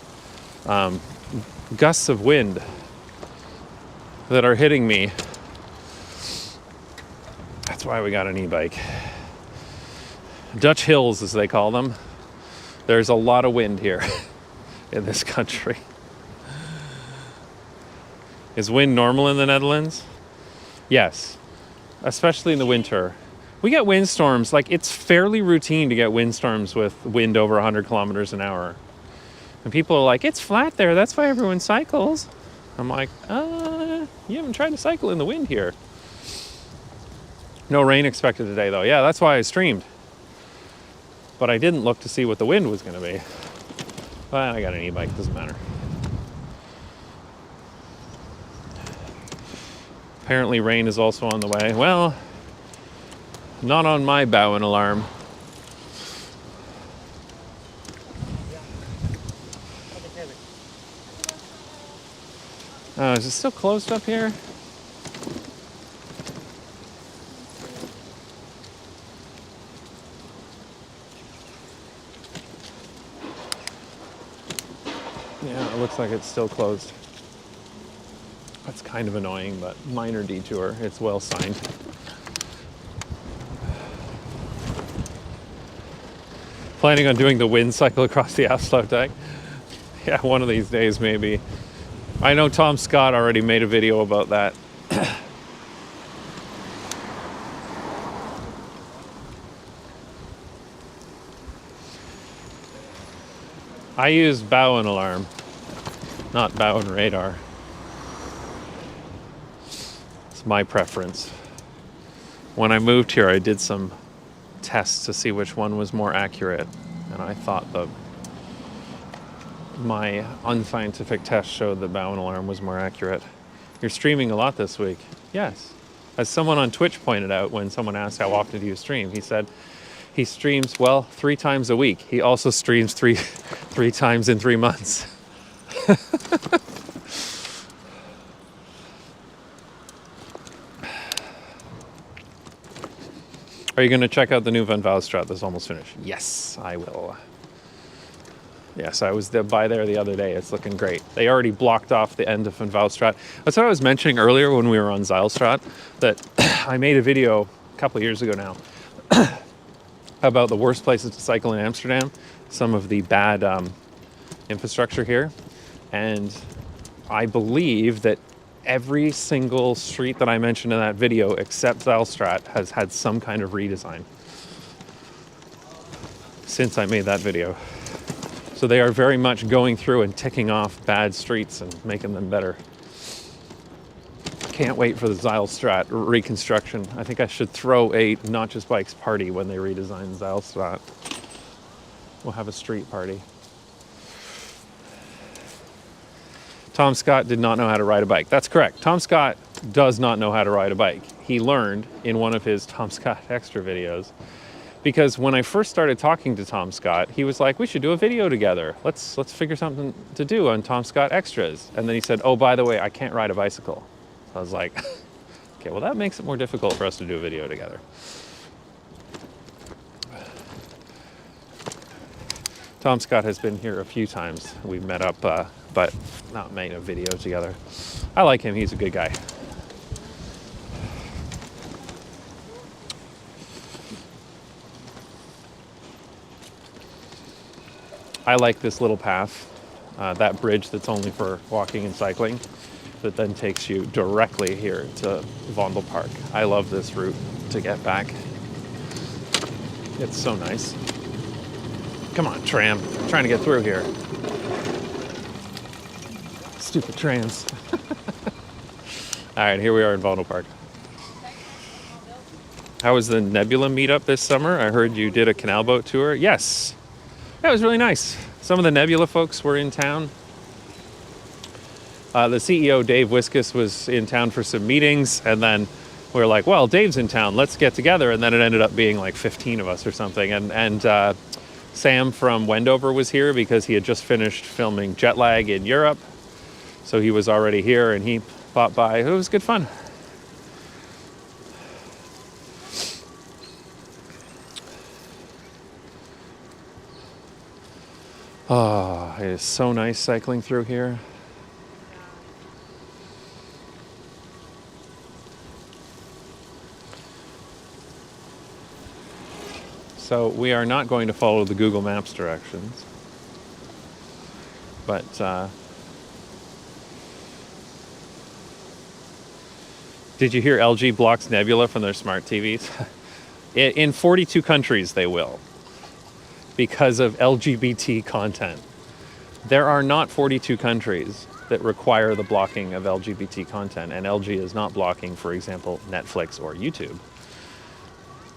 gusts of wind that are hitting me. That's why we got an e-bike. Dutch hills, as they call them. There's a lot of wind here in this country. Is wind normal in the Netherlands? Yes, especially in the winter. We get windstorms, like it's fairly routine to get windstorms with wind over 100 kilometers an hour. And people are like, it's flat there, that's why everyone cycles. I'm like, you haven't tried to cycle in the wind here. No rain expected today though. Yeah, that's why I streamed. But I didn't look to see what the wind was gonna be. But I got an e-bike, doesn't matter. Apparently rain is also on the way. Well, not on my bow and alarm. Oh, is it still closed up here? Yeah, it looks like it's still closed. That's kind of annoying, but minor detour. It's well signed. Planning on doing the wind cycle across the Afsluitdijk? Yeah, one of these days maybe. I know Tom Scott already made a video about that. I use bow and alarm, not bow and radar. It's my preference. When I moved here, I did some tests to see which one was more accurate, and I thought my unscientific test showed the bow and alarm was more accurate. You're streaming a lot this week. Yes. As someone on Twitch pointed out when someone asked how often do you stream, he said he streams, well, 3 times a week. He also streams three times in 3 months. Are you going to check out the new Van Valstraat that's almost finished? Yes, I will. Yes, I was by there the other day. It's looking great. They already blocked off the end of Van Valstraat. That's what I was mentioning earlier when we were on Zijlstraat, that I made a video a couple of years ago now about the worst places to cycle in Amsterdam, some of the bad infrastructure here. And I believe that every single street that I mentioned in that video, except Zijlstraat, has had some kind of redesign since I made that video. So they are very much going through and ticking off bad streets and making them better. Can't wait for the Zijlstraat reconstruction. I think I should throw a Not Just Bikes party when they redesign Zijlstraat. We'll have a street party. Tom Scott did not know how to ride a bike. That's correct. Tom Scott does not know how to ride a bike. He learned in one of his Tom Scott Extra videos. Because when I first started talking to Tom Scott, he was like, we should do a video together. Let's figure something to do on Tom Scott Extras. And then he said, oh, by the way, I can't ride a bicycle. So I was like, okay, well, that makes it more difficult for us to do a video together. Tom Scott has been here a few times. We've met up, but not made a video together. I like him. He's a good guy. I like this little path, that bridge that's only for walking and cycling, that then takes you directly here to Vondelpark. I love this route to get back. It's so nice. Come on, tram. I'm trying to get through here. Stupid trams. All right, here we are in Vondelpark. How was the Nebula meetup this summer? I heard you did a canal boat tour. Yes. That was really nice. Some of the Nebula folks were in town. The CEO, Dave Wiskus, was in town for some meetings, and then we were like, well, Dave's in town, let's get together. And then it ended up being like 15 of us or something. And Sam from Wendover was here because he had just finished filming Jet Lag in Europe. So he was already here, and he popped by. It was good fun. Oh, it is so nice cycling through here. So we are not going to follow the Google Maps directions, but did you hear LG blocks Nebula from their smart TVs? In 42 countries they will, because of LGBT content. There are not 42 countries that require the blocking of LGBT content, and LG is not blocking, for example, Netflix or YouTube.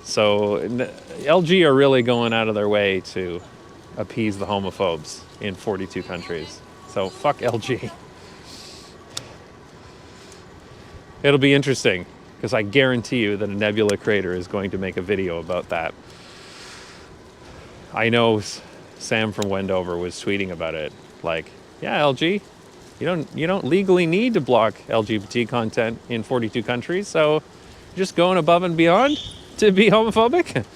So LG are really going out of their way to appease the homophobes in 42 countries. So fuck LG. It'll be interesting, because I guarantee you that a Nebula creator is going to make a video about that. I know Sam from Wendover was tweeting about it, like, yeah, LG, you don't legally need to block LGBT content in 42 countries, so you're just going above and beyond to be homophobic?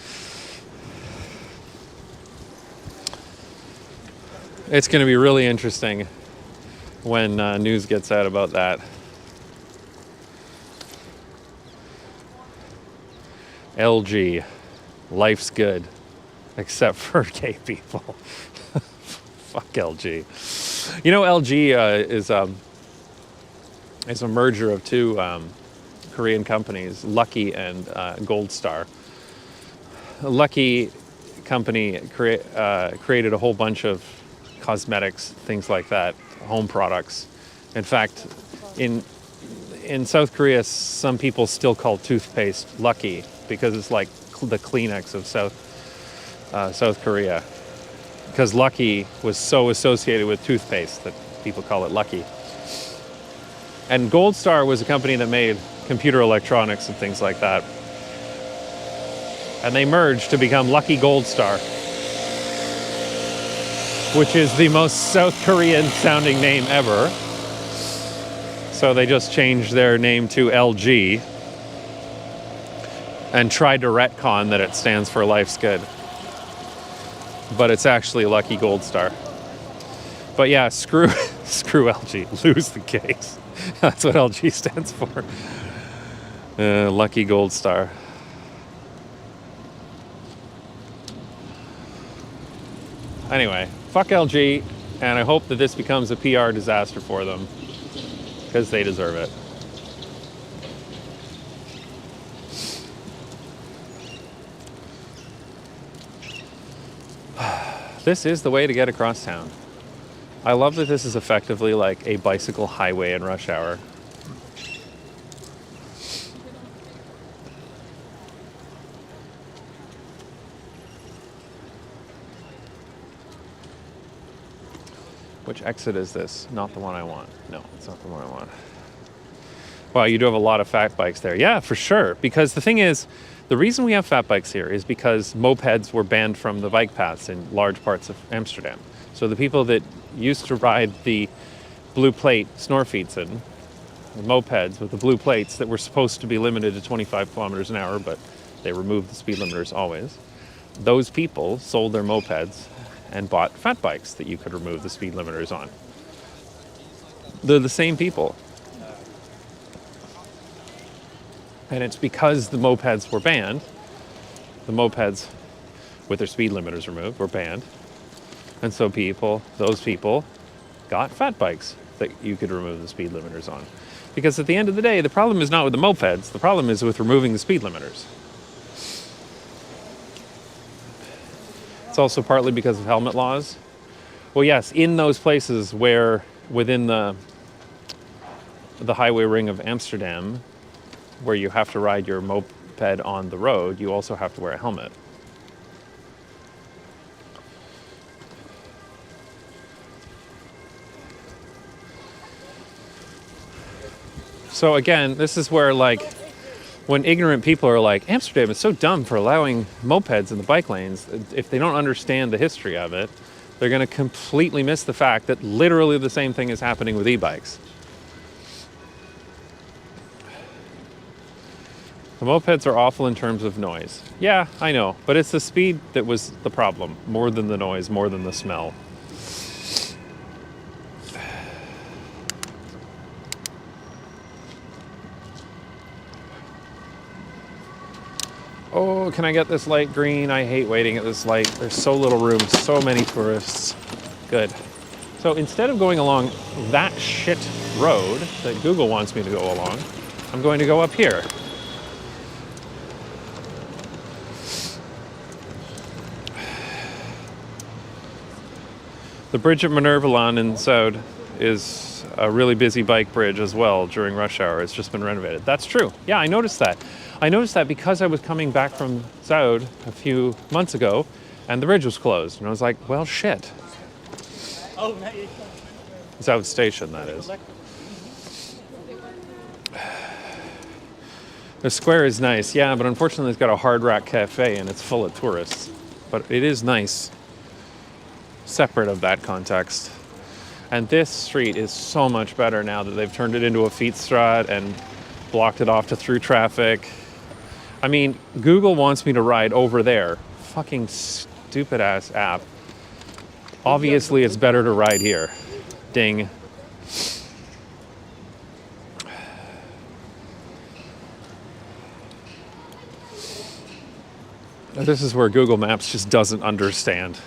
It's going to be really interesting when news gets out about that. LG, life's good, except for gay people. Fuck LG. You know, LG is a merger of two Korean companies, Lucky and Gold Star. Lucky company created a whole bunch of cosmetics, things like that, home products. In fact, in South Korea, some people still call toothpaste Lucky because it's like the Kleenex of South Korea. Because Lucky was so associated with toothpaste that people call it Lucky. And Gold Star was a company that made computer electronics and things like that. And they merged to become Lucky Gold Star, which is the most South Korean sounding name ever. So they just changed their name to LG and tried to retcon that it stands for Life's Good. But it's actually Lucky Gold Star. But yeah, screw LG, lose the case. That's what LG stands for. Lucky Gold Star. Anyway, fuck LG, and I hope that this becomes a PR disaster for them, because they deserve it. This is the way to get across town. I love that this is effectively like a bicycle highway in rush hour. Which exit is this? Not the one I want. No, it's not the one I want. Wow, you do have a lot of fat bikes there. Yeah, for sure. Because the thing is, the reason we have fat bikes here is because mopeds were banned from the bike paths in large parts of Amsterdam. So the people that used to ride the blue plate Snorfietsen, the mopeds with the blue plates that were supposed to be limited to 25 kilometers an hour, but they removed the speed limiters always, those people sold their mopeds and bought fat bikes that you could remove the speed limiters on. They're the same people. And it's because the mopeds were banned, the mopeds with their speed limiters removed were banned. And so those people got fat bikes that you could remove the speed limiters on. Because at the end of the day, the problem is not with the mopeds, the problem is with removing the speed limiters. It's also partly because of helmet laws. Well, yes, in those places where within the highway ring of Amsterdam, where you have to ride your moped on the road, you also have to wear a helmet. So again, this is where, like, when ignorant people are like, Amsterdam is so dumb for allowing mopeds in the bike lanes, if they don't understand the history of it, they're going to completely miss the fact that literally the same thing is happening with e-bikes. The mopeds are awful in terms of noise. Yeah, I know, but it's the speed that was the problem, more than the noise, more than the smell. Oh, can I get this light green? I hate waiting at this light. There's so little room, so many tourists. Good. So instead of going along that shit road that Google wants me to go along, I'm going to go up here. The bridge at Minervaland in Stroad is a really busy bike bridge as well during rush hour. It's just been renovated. That's true. Yeah, I noticed that. I noticed that because I was coming back from Stroad a few months ago and the bridge was closed. And I was like, well, shit. Stroad Station, that is. The square is nice, yeah, but unfortunately it's got a Hard Rock Cafe and it's full of tourists. But it is nice, separate of that context. And this street is so much better now that they've turned it into a fietsstraat and blocked it off to through traffic. I mean, Google wants me to ride over there. Fucking stupid ass app. Obviously, it's better to ride here. Ding. This is where Google Maps just doesn't understand.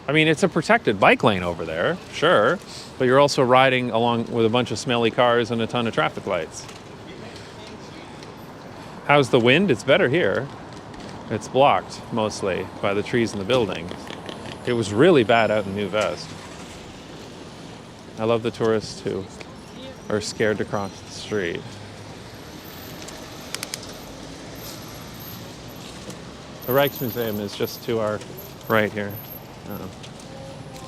I mean, it's a protected bike lane over there, sure, but you're also riding along with a bunch of smelly cars and a ton of traffic lights. How's the wind? It's better here. It's blocked mostly by the trees in the building. It was really bad out in New Vest. I love the tourists who are scared to cross the street. The Rijksmuseum is just to our right here.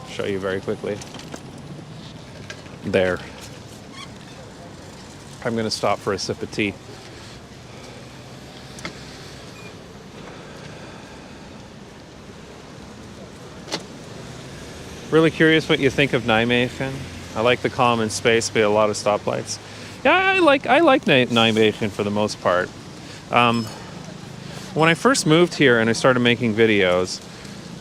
Show you very quickly. There. I'm going to stop for a sip of tea. Really curious what you think of Nijmegen. I like the common space, but a lot of stoplights. Yeah, I like Nijmegen for the most part. When I first moved here and I started making videos,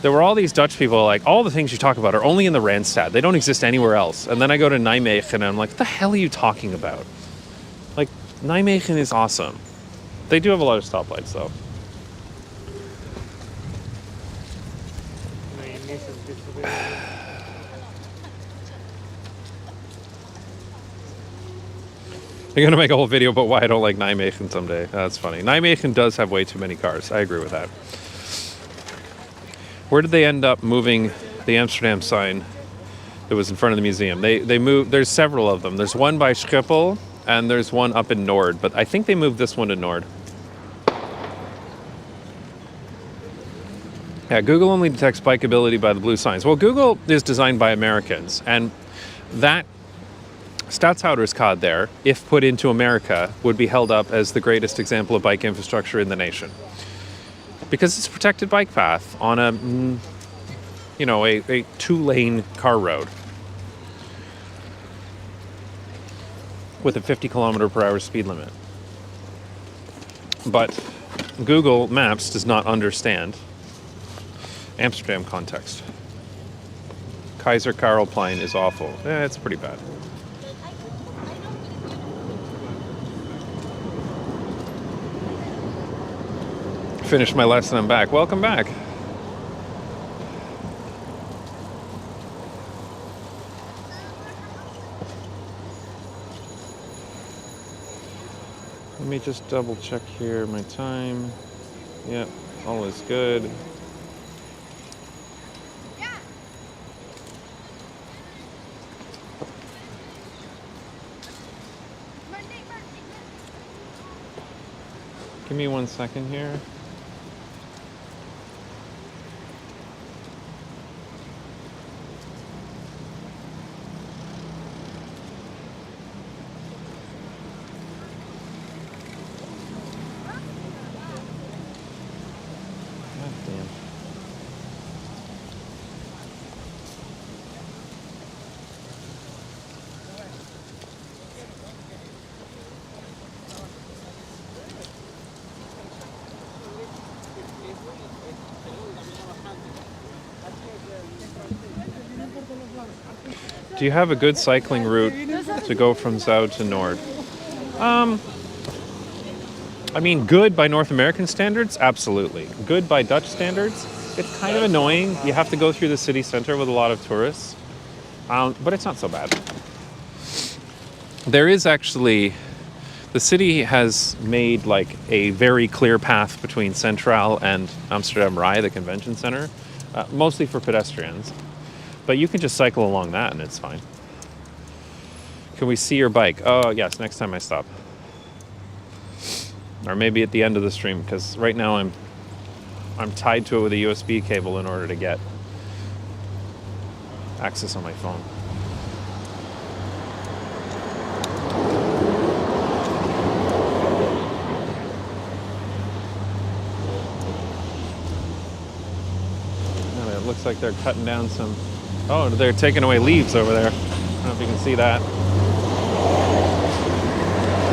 there were all these Dutch people like, all the things you talk about are only in the Randstad. They don't exist anywhere else. And then I go to Nijmegen and I'm like, what the hell are you talking about? Like, Nijmegen is awesome. They do have a lot of stoplights though. I'm going to make a whole video about why I don't like Nijmegen someday. That's funny. Nijmegen does have way too many cars. I agree with that. Where did they end up moving the Amsterdam sign that was in front of the museum? They moved, there's several of them. There's one by Schiphol and there's one up in Nord, but I think they moved this one to Nord. Yeah, Google only detects bikeability by the blue signs. Well, Google is designed by Americans, and that Stadshouderscade there, if put into America, would be held up as the greatest example of bike infrastructure in the nation. Because it's a protected bike path on a, you know, a two-lane car road with a 50 kilometer per hour speed limit. But Google Maps does not understand Amsterdam context. Keizer Karelplein is awful. It's pretty bad. Finished my lesson, I'm back. Welcome back. Let me just double check here my time. Yep, all is good. Give me 1 second here. God damn. Do you have a good cycling route to go from South to Nord? I mean, good by North American standards, absolutely. Good by Dutch standards, it's kind of annoying. You have to go through the city center with a lot of tourists, but it's not so bad. There is actually, the city has made like a very clear path between Centraal and Amsterdam Rai, the convention center, mostly for pedestrians. But you can just cycle along that and it's fine. Can we see your bike? Oh, yes, next time I stop. Or maybe at the end of the stream, because right now I'm tied to it with a USB cable in order to get access on my phone. Oh, it looks like they're cutting down some... Oh, they're taking away leaves over there. I don't know if you can see that.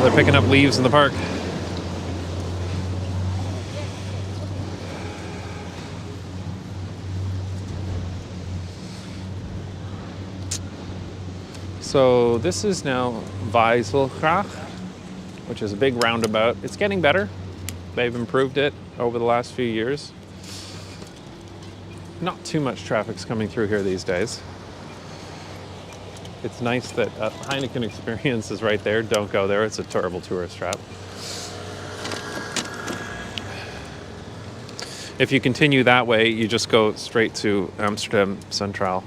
They're picking up leaves in the park. So this is now Wijzelgracht, which is a big roundabout. It's getting better. They've improved it over the last few years. Not too much traffic's coming through here these days. It's nice that Heineken Experience is right there. Don't go there. It's a terrible tourist trap. If you continue that way, you just go straight to Amsterdam Centraal.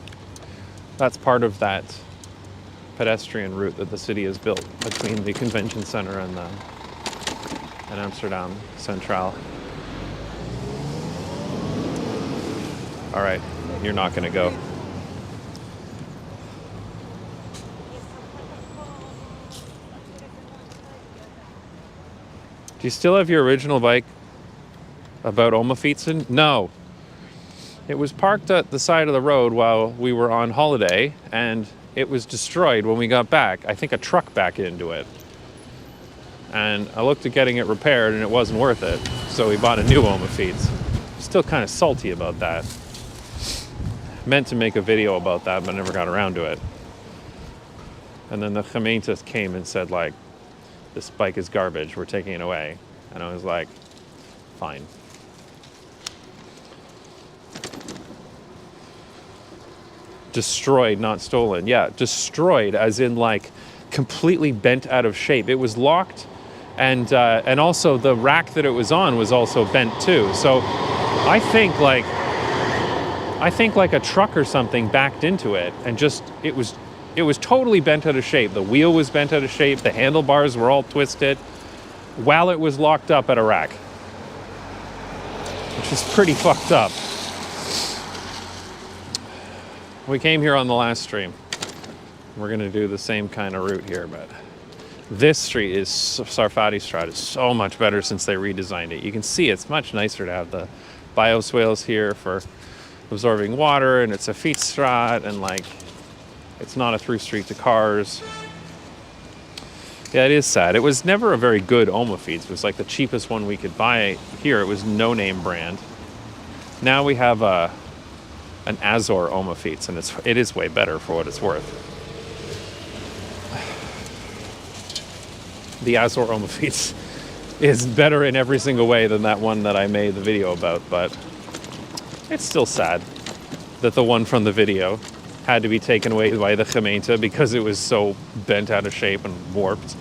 That's part of that pedestrian route that the city has built between the convention center and Amsterdam Centraal. All right, you're not going to go. Do you still have your original bike about Omafietsen? No. It was parked at the side of the road while we were on holiday, and it was destroyed when we got back. I think a truck backed into it. And I looked at getting it repaired, and it wasn't worth it. So we bought a new Omafiets. Still kind of salty about that. Meant to make a video about that, but never got around to it. And then the gemeente came and said, like, this bike is garbage, we're taking it away. And I was like, fine. Destroyed, not stolen. Yeah, destroyed, as in like completely bent out of shape. It was locked, and also the rack that it was on was also bent too. So I think like a truck or something backed into it, and just it was totally bent out of shape. The wheel was bent out of shape. The handlebars were all twisted while it was locked up at a rack, which is pretty fucked up. We came here on the last stream. We're going to do the same kind of route here, but this street is, Sarfati Stroad, is so much better since they redesigned it. You can see it's much nicer to have the bioswales here for absorbing water, and it's a fietsstraat, and like, it's not a through street to cars. Yeah, it is sad. It was never a very good Omafiets. It was like the cheapest one we could buy here. It was no-name brand. Now we have an Azor Omafiets, and it is way better for what it's worth. The Azor Omafiets is better in every single way than that one that I made the video about, but it's still sad that the one from the video had to be taken away by the gemeente because it was so bent out of shape and warped.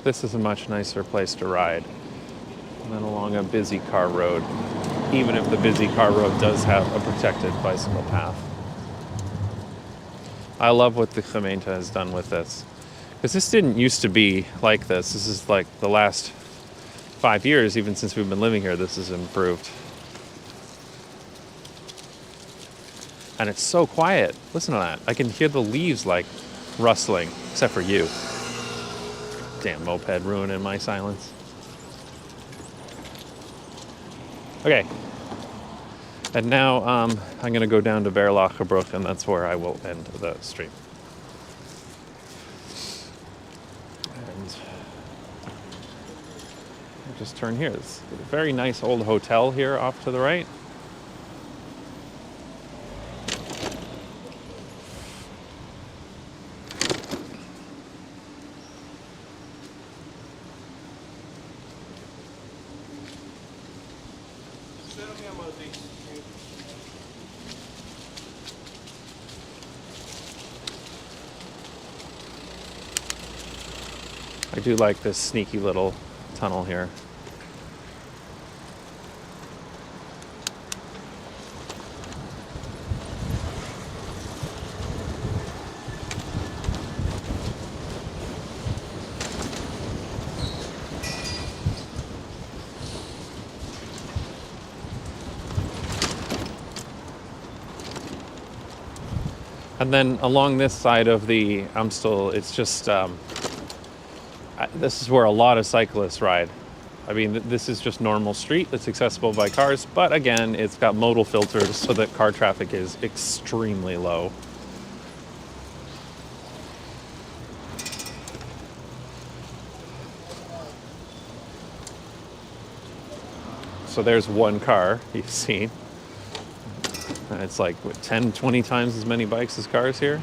This is a much nicer place to ride than along a busy car road, even if the busy car road does have a protected bicycle path. I love what the gemeente has done with this, because this didn't used to be like this. This is like the last 5 years, even since we've been living here, this has improved. And it's so quiet. Listen to that. I can hear the leaves like rustling, except for you. Damn moped ruining my silence. Okay. And now I'm going to go down to Berlage and that's where I will end the stream. And I'll just turn here. It's a very nice old hotel here off to the right. I do like this sneaky little tunnel here. And then along this side of the Amstel, it's just this is where a lot of cyclists ride. I mean, this is just normal street that's accessible by cars, but again, it's got modal filters so that car traffic is extremely low. So there's one car you've seen. And it's like, what, 10, 20 times as many bikes as cars here?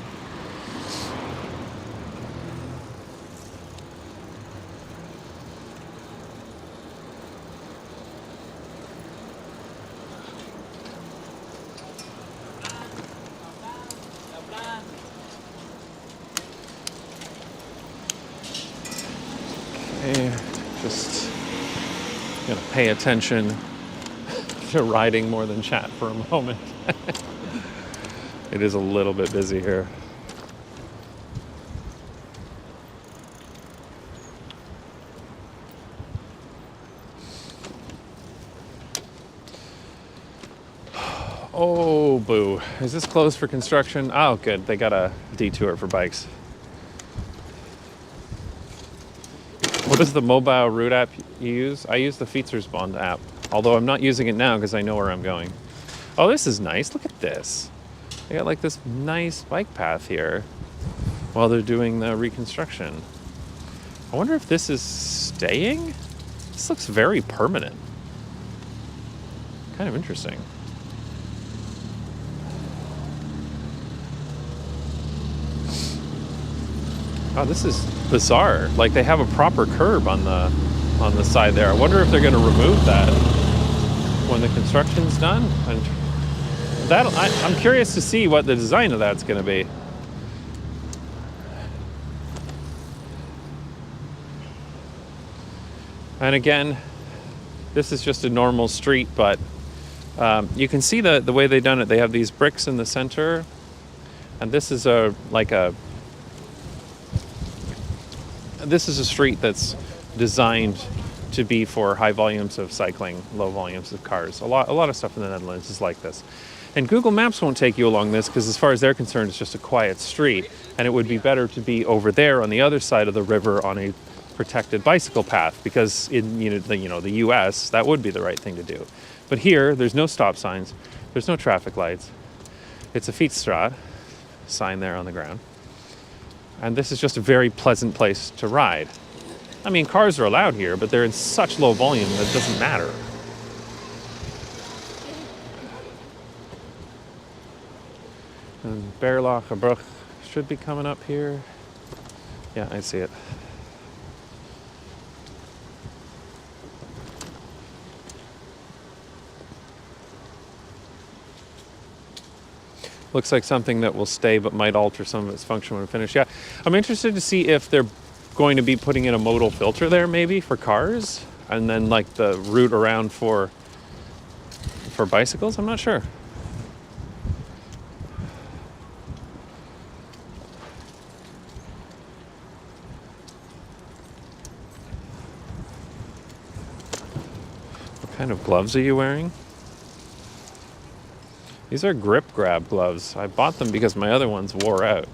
Just gonna pay attention to riding more than chat for a moment. It is a little bit busy here. Oh, boo. Is this closed for construction? Oh, good. They got a detour for bikes. What is the mobile route app you use? I use the Fietsersbond app, although I'm not using it now because I know where I'm going. Oh, this is nice. Look at this. They got like this nice bike path here while they're doing the reconstruction. I wonder if this is staying? This looks very permanent. Kind of interesting. Oh, this is bizarre. Like they have a proper curb on the side there. I wonder if they're going to remove that when the construction's done. And that I'm curious to see what the design of that's going to be. And again, this is just a normal street, but you can see the way they've done it. They have these bricks in the center, and this is a street that's designed to be for high volumes of cycling, low volumes of cars. A lot of stuff in the Netherlands is like this. And Google Maps won't take you along this because as far as they're concerned, it's just a quiet street. And it would be better to be over there on the other side of the river on a protected bicycle path, because in the US, that would be the right thing to do. But here, there's no stop signs, there's no traffic lights. It's a Fietsstraat sign there on the ground. And this is just a very pleasant place to ride. I mean, cars are allowed here, but they're in such low volume that it doesn't matter. And Berlage should be coming up here. Yeah, I see it. Looks like something that will stay but might alter some of its function when finished. Yeah, I'm interested to see if they're going to be putting in a modal filter there maybe for cars, and then like the route around for bicycles. I'm not sure. What kind of gloves are you wearing? These are grip grab gloves. I bought them because my other ones wore out.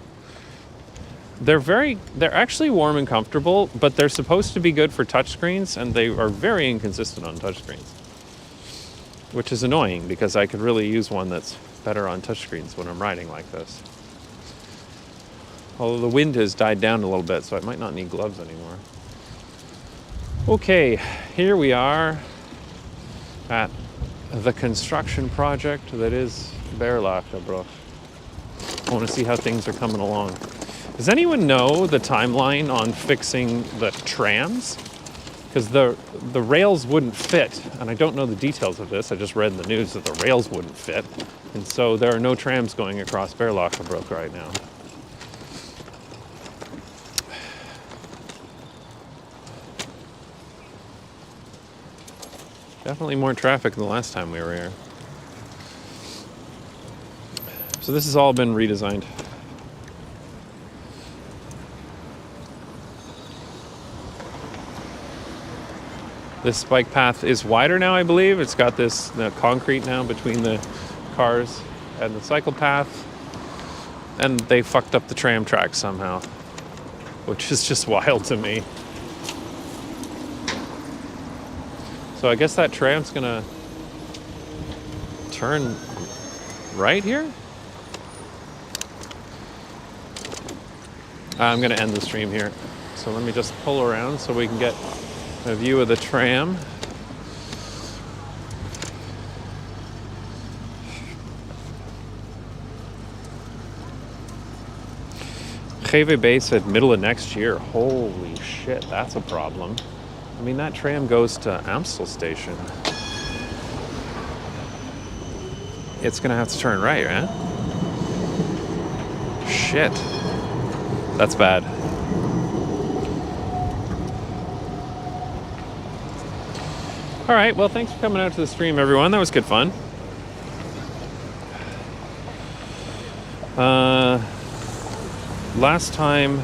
They're actually warm and comfortable, but they're supposed to be good for touchscreens, and they are very inconsistent on touchscreens, which is annoying because I could really use one that's better on touchscreens when I'm riding like this. Although the wind has died down a little bit, so I might not need gloves anymore. Okay, here we are at the construction project that is Berlachebruch. I want to see how things are coming along. Does anyone know the timeline on fixing the trams? Because the rails wouldn't fit, and I don't know the details of this. I just read in the news that the rails wouldn't fit, and so there are no trams going across Berlachebruch right now. Definitely more traffic than the last time we were here. So this has all been redesigned. This bike path is wider now, I believe. It's got this concrete now between the cars and the cycle path. And they fucked up the tram track somehow, which is just wild to me. So I guess that tram's gonna turn right here? I'm gonna end the stream here. So let me just pull around so we can get a view of the tram. GVB said middle of next year. Holy shit, that's a problem. I mean, that tram goes to Amstel Station. It's gonna have to turn right, right? Shit. That's bad. All right, well, thanks for coming out to the stream, everyone. That was good fun. Last time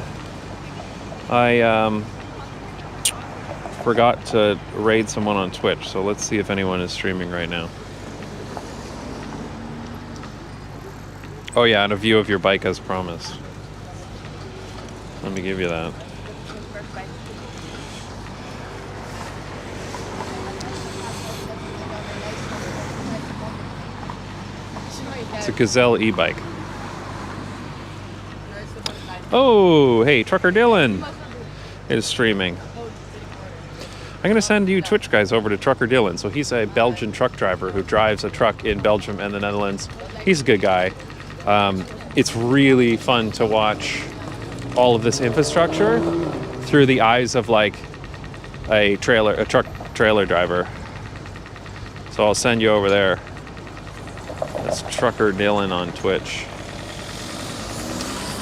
I forgot to raid someone on Twitch, so let's see if anyone is streaming right now. Oh yeah, and a view of your bike as promised. Let me give you that. It's a Gazelle e-bike. Oh, hey, Trucker Dylan is streaming. I'm going to send you Twitch guys over to Trucker Dylan. So he's a Belgian truck driver who drives a truck in Belgium and the Netherlands. He's a good guy. It's really fun to watch all of this infrastructure through the eyes of like a truck trailer driver. So I'll send you over there. That's Trucker Dylan on Twitch.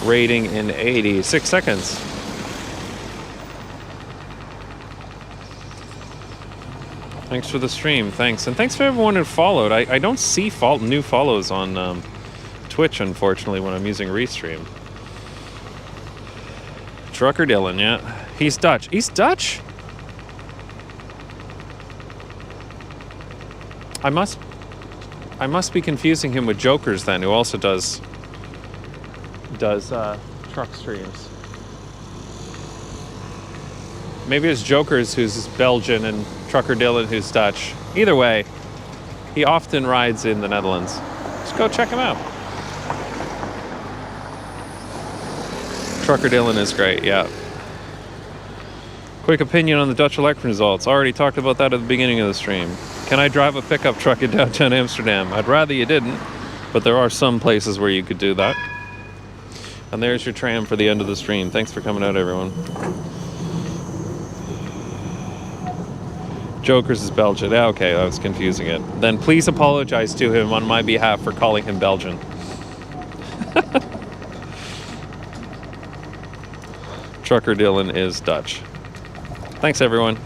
Rating in 86 seconds. Thanks for the stream. Thanks. And thanks for everyone who followed. I don't see new follows on Twitch, unfortunately, when I'm using Restream. Trucker Dylan, yeah. He's Dutch. He's Dutch? I must be confusing him with Jokers then, who also does truck streams. Maybe it's Jokers who's Belgian and Trucker Dylan who's Dutch. Either way, he often rides in the Netherlands. Just go check him out. Trucker Dylan is great, yeah. Quick opinion on the Dutch election results. Already talked about that at the beginning of the stream. Can I drive a pickup truck in downtown Amsterdam? I'd rather you didn't, but there are some places where you could do that. And there's your tram for the end of the stream. Thanks for coming out, everyone. Jokers is Belgian. Yeah, okay, I was confusing it. Then please apologize to him on my behalf for calling him Belgian. Trucker Dylan is Dutch. Thanks, everyone.